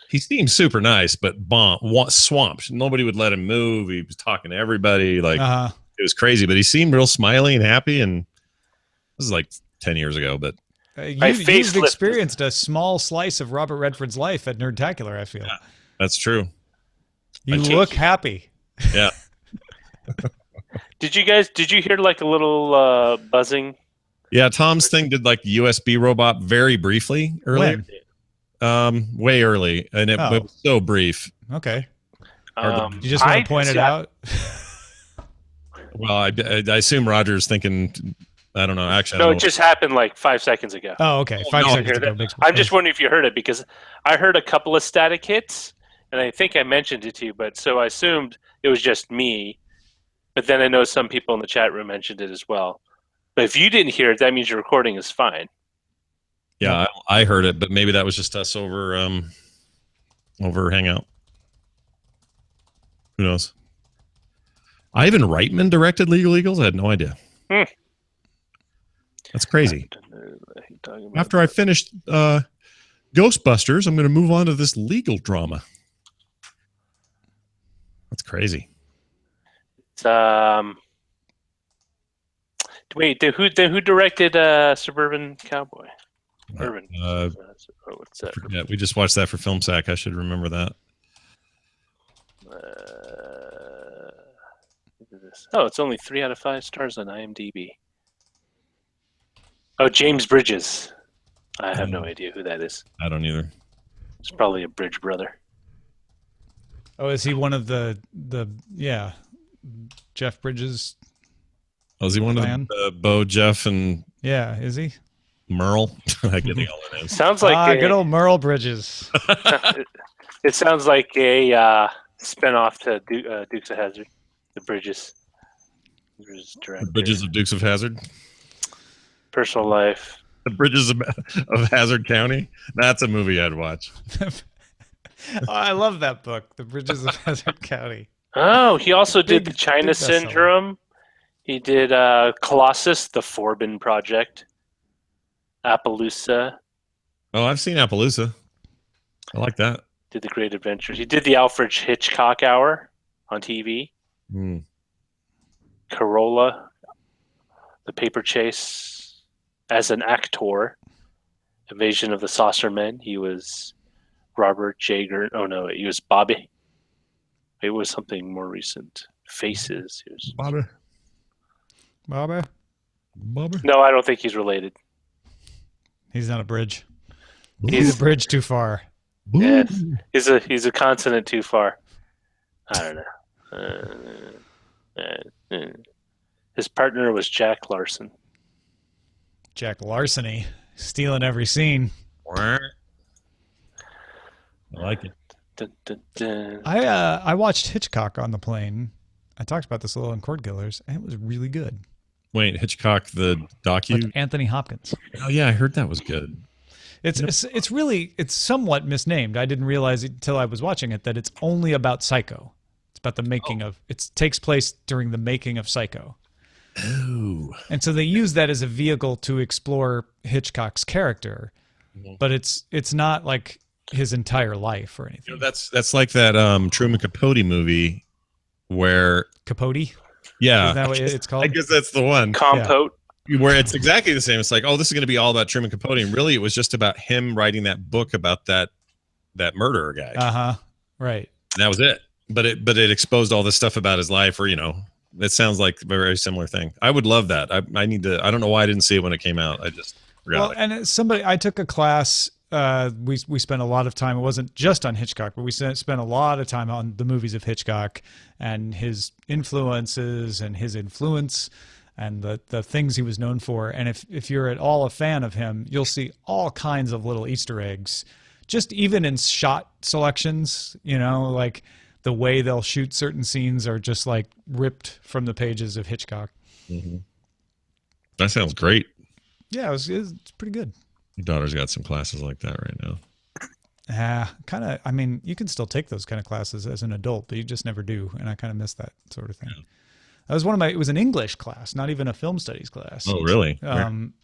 he seemed super nice, but swamped. Nobody would let him move. He was talking to everybody, like it was crazy. But he seemed real smiley and happy. And this is like 10 years ago, but. You've experienced a small slice of Robert Redford's life at Nerdtacular, I feel. Yeah, that's true. You look happy. Yeah. Did you hear like a little buzzing? Yeah, Tom's thing did like USB robot very briefly earlier. When? Way early, and it was so brief. Okay. You just want to point it out? Well, I assume Roger's thinking... I don't know. Actually, no, it just happened like 5 seconds ago. Oh, okay. 5 seconds ago. I'm just wondering if you heard it because I heard a couple of static hits, and I think I mentioned it to you. But so I assumed it was just me. But then I know some people in the chat room mentioned it as well. But if you didn't hear it, that means your recording is fine. Yeah, I heard it, but maybe that was just us over Hangout. Who knows? Ivan Reitman directed Legal Eagles. I had no idea. That's crazy. After I finished Ghostbusters, I'm going to move on to this legal drama. That's crazy. Wait, who directed Suburban Cowboy? Urban. What's that? Yeah, we just watched that for Film Sack. I should remember that. Oh, it's only 3 out of 5 stars on IMDb. Oh, James Bridges. I have no idea who that is. I don't either. It's probably a Bridge brother. Oh, is he one of the Jeff Bridges? Oh, is he one of the Bo, Jeff, and is he? Merle? I get all the names. Sounds like good old Merle Bridges. It sounds like a spinoff to Dukes of Hazzard. The Bridges. The Bridges of Dukes of Hazzard. Personal life. The Bridges of Hazzard County. That's a movie I'd watch. I love that book, The Bridges of Hazzard County. Oh, he also did the China Syndrome. He did Colossus, the Forbin Project, Appaloosa. Oh, I've seen Appaloosa. I like that. Did the Great Adventures. He did the Alfred Hitchcock Hour on TV. Corolla, The Paper Chase, as an actor. Invasion of the Saucer Men. He was Robert Jager. Oh no, he was Bobby. It was something more recent. Faces. He was Bobby. No, I don't think he's related. He's not a bridge. He's a bridge too far. Yes, he's a consonant too far. I don't know. His partner was Jack Larson. Jack Larceny, stealing every scene. I like it. Dun, dun, dun. I watched Hitchcock on the plane. I talked about this a little in Cord Killers, and it was really good. Wait, Hitchcock, the docu? With Anthony Hopkins. Oh yeah, I heard that was good. It's really somewhat misnamed. I didn't realize it until I was watching it that it's only about Psycho. It's about the making of. It takes place during the making of Psycho. Oh. And so they use that as a vehicle to explore Hitchcock's character, but it's not like his entire life or anything. You know, that's like that Truman Capote movie where Capote. Yeah, Is that what it's called? I guess that's the one. Compote. Where it's exactly the same. It's like, oh, this is going to be all about Truman Capote, and really, it was just about him writing that book about that murderer guy. Right. And that was it. But it exposed all this stuff about his life, or it sounds like a very similar thing. I would love that. I need to. I don't know why I didn't see it when it came out. I just forgot. Well, and I took a class. We spent a lot of time. It wasn't just on Hitchcock, but we spent a lot of time on the movies of Hitchcock and his influences and his influence and the things he was known for. And if you're at all a fan of him, you'll see all kinds of little Easter eggs, just even in shot selections. Like the way they'll shoot certain scenes are just like ripped from the pages of Hitchcock. Mm-hmm. That sounds great. Yeah, it's pretty good. Your daughter's got some classes like that right now. Kind of. I mean, you can still take those kind of classes as an adult, but you just never do. And I kind of miss that sort of thing. Yeah. That was it was an English class, not even a film studies class. Oh, really?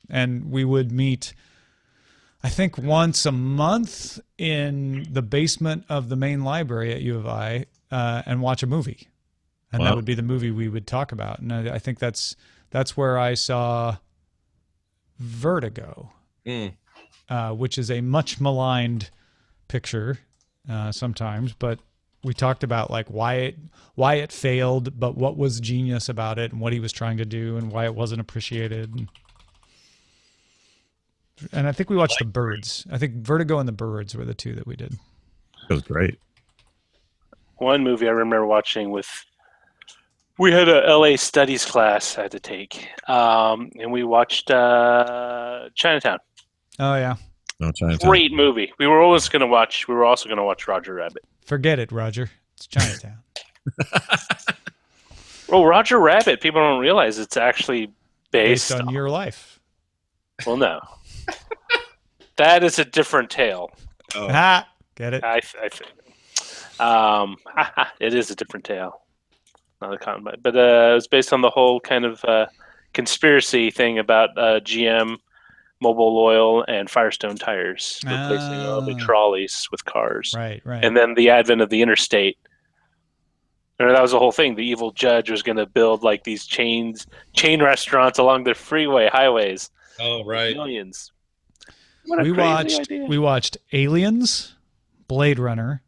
And we would meet, I think, once a month in the basement of the main library at U of I and watch a movie. And that would be the movie we would talk about. And I think that's where I saw Vertigo. Which is a much maligned picture sometimes, but we talked about like why it failed, but what was genius about it and what he was trying to do and why it wasn't appreciated. And I think we watched The Birds. I think Vertigo and The Birds were the two that we did. That was great. One movie I remember watching we had a LA studies class I had to take, and we watched Chinatown. Oh yeah. Oh, Chinatown. Great movie. We were also going to watch Roger Rabbit. Forget it, Roger. It's Chinatown. Well, Roger Rabbit, people don't realize it's actually based on your life. Well, no. That is a different tale. Oh. Get it? I think. It is a different tale. Not a combine, but it was based on the whole kind of conspiracy thing about GM, Mobil Oil, and Firestone tires replacing all the trolleys with cars. Right. And then the advent of the interstate. That was the whole thing. The evil judge was going to build like these chain restaurants along the highways. Oh, right. Millions. What a crazy idea. We watched Aliens, Blade Runner,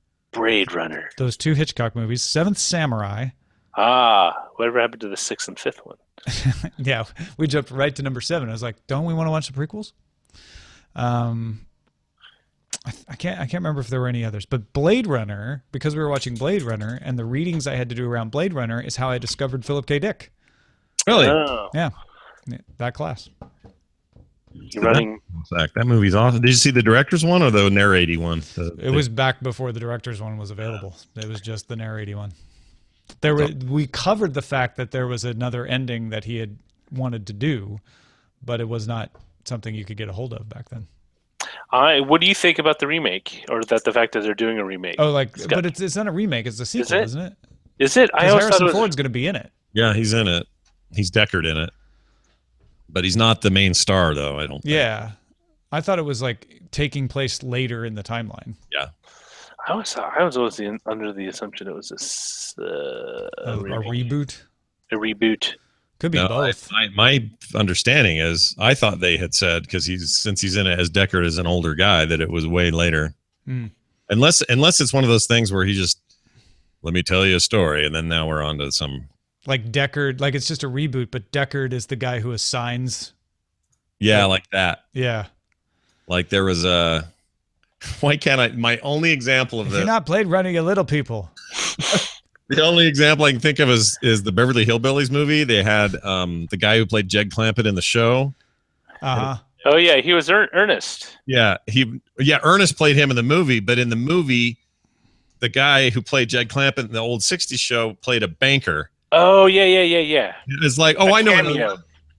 those 2 Hitchcock movies, Seventh Samurai. Whatever happened to the 6th and 5th one? Yeah, we jumped right to number 7. I was like, don't we want to watch the prequels? I can't remember if there were any others, but Blade Runner, because we were watching Blade Runner, and the readings I had to do around Blade Runner is how I discovered Philip K. Dick. Really? Oh. Yeah, that class. You're running. That movie's awesome. Did you see the director's one or the narrating one? It was back before the director's one was available. It was just the narrating one. We covered the fact that there was another ending that he had wanted to do, but it was not something you could get a hold of back then. What do you think about the remake, or the fact that they're doing a remake? Oh, but it's not a remake; it's a sequel, isn't it? Is it? I always thought Harrison Ford's going to be in it. Yeah, he's in it. He's Deckard in it, but he's not the main star, though. I don't think. Yeah, I thought it was like taking place later in the timeline. Yeah. I was always under the assumption it was A reboot. A reboot. Could be both. My understanding is I thought they had said, because since he's in it as Deckard as an older guy, that it was way later. Unless it's one of those things where he just, let me tell you a story, and then now we're on to some like Deckard, like it's just a reboot, but Deckard is the guy who assigns. Yeah, like that. Yeah. Like there was a. Why can't I? My only example of this. You're not Blade Runner, you little people. The only example I can think of is the Beverly Hillbillies movie. They had the guy who played Jed Clampett in the show. Oh yeah, he was Ernest. Yeah, Ernest played him in the movie, but in the movie, the guy who played Jed Clampett in the old '60s show played a banker. Oh yeah. It's like, I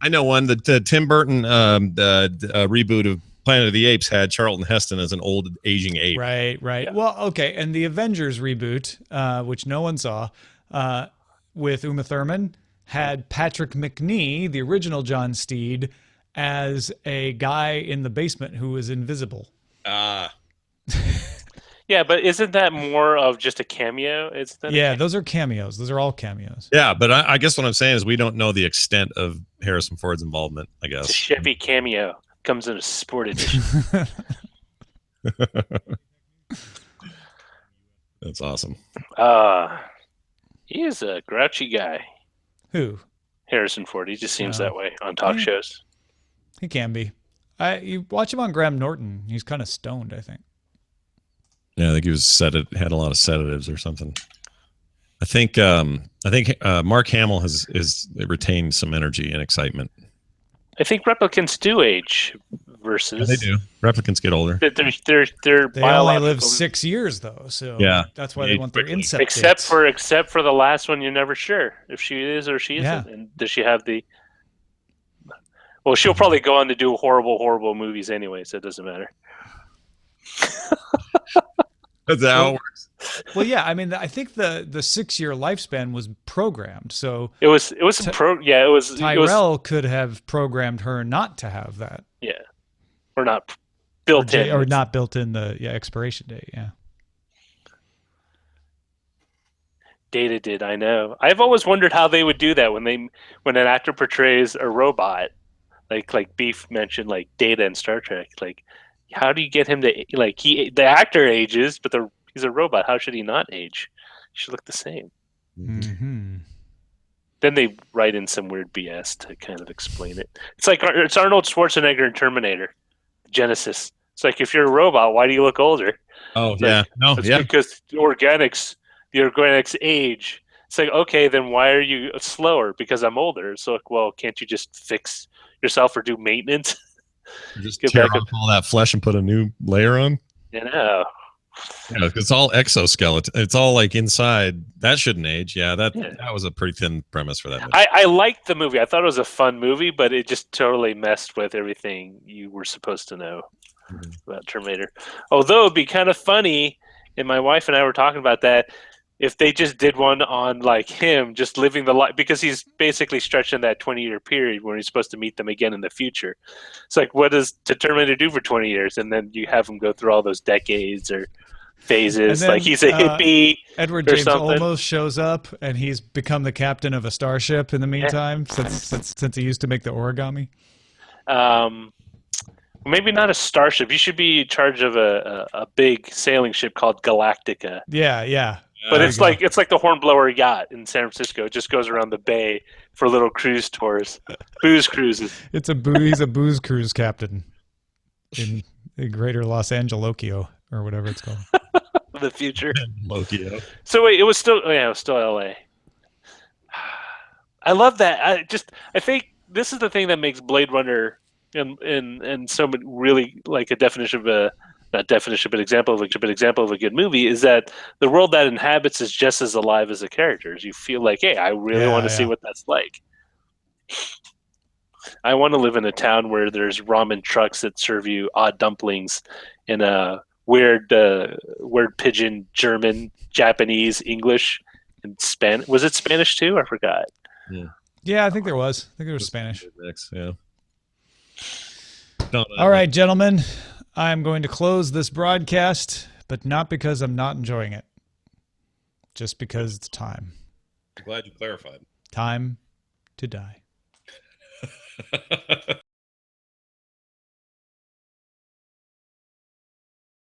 know one. The Tim Burton reboot of Planet of the Apes had Charlton Heston as an old aging ape. Right. Yeah. Well, okay, and the Avengers reboot, which no one saw, with Uma Thurman, had Patrick McNee, the original John Steed, as a guy in the basement who was invisible. Yeah, but isn't that more of just a cameo? Those are cameos. Those are all cameos. Yeah, but I guess what I'm saying is we don't know the extent of Harrison Ford's involvement, I guess. It's a Chevy cameo. Comes in a sport edition. That's awesome. He is a grouchy guy. Who? Harrison Ford. He just seems that way on talk shows. He can be. You watch him on Graham Norton. He's kind of stoned, I think. Yeah, I think he was had a lot of sedatives or something. I think Mark Hamill has retained some energy and excitement. I think replicants do age versus. Yeah, they do. Replicants get older. They're they only live 6 years though, so that's why they want their insect. Except for the last one, you're never sure if she is or she isn't. And does she have the? Well, she'll probably go on to do horrible movies anyway, so it doesn't matter. That's how it works. Well, yeah, I mean, I think the 6 year lifespan was programmed, so it was Tyrell could have programmed her not to have that. Yeah, or not built in, or not built in the expiration date. Yeah. Data did, I know. I've always wondered how they would do that when an actor portrays a robot, like Beef mentioned, like Data in Star Trek. Like, how do you get him to the actor ages, but he's a robot. How should he not age? He should look the same. Mm-hmm. Then they write in some weird BS to kind of explain it. It's like it's Arnold Schwarzenegger in Terminator Genesis. It's like, if you're a robot, why do you look older? Oh, it's yeah. Because the organics age. It's like, okay, then why are you slower? Because I'm older. So, well, can't you just fix yourself or do maintenance? You just tear off all that flesh and put a new layer on? You know. Yeah, it's all exoskeleton. It's all like inside. That shouldn't age. Yeah, that was a pretty thin premise for that movie. I liked the movie. I thought it was a fun movie, but it just totally messed with everything you were supposed to know about Terminator. Although it'd be kind of funny, and my wife and I were talking about that, if they just did one on like him just living the life, because he's basically stretching that 20-year period when he's supposed to meet them again in the future. It's like, what does the Terminator do for 20 years? And then you have him go through all those decades or phases. Then, like he's a hippie. Edward James almost shows up, and he's become the captain of a starship in the meantime, since he used to make the origami. Maybe not a starship. You should be in charge of a big sailing ship called Galactica. Yeah. But There it's you go. like the Hornblower yacht in San Francisco. It just goes around the bay for little cruise tours, booze cruises. He's a booze cruise captain in the greater Los Angelokio or whatever it's called. The future. Lokio. So wait, it was still L.A. I love that. I think this is the thing that makes Blade Runner and so really like a definition of a not definition but example of a good movie is that the world that inhabits is just as alive as the characters. You feel like, hey, I really want to see what that's like. I want to live in a town where there's ramen trucks that serve you odd dumplings in a weird pidgin, German, Japanese, English, and Spanish. Was it Spanish too? I forgot. Yeah, I think there was. I think there was Spanish. Mix, yeah. All right, gentlemen. I'm going to close this broadcast, but not because I'm not enjoying it. Just because it's time. I'm glad you clarified. Time to die.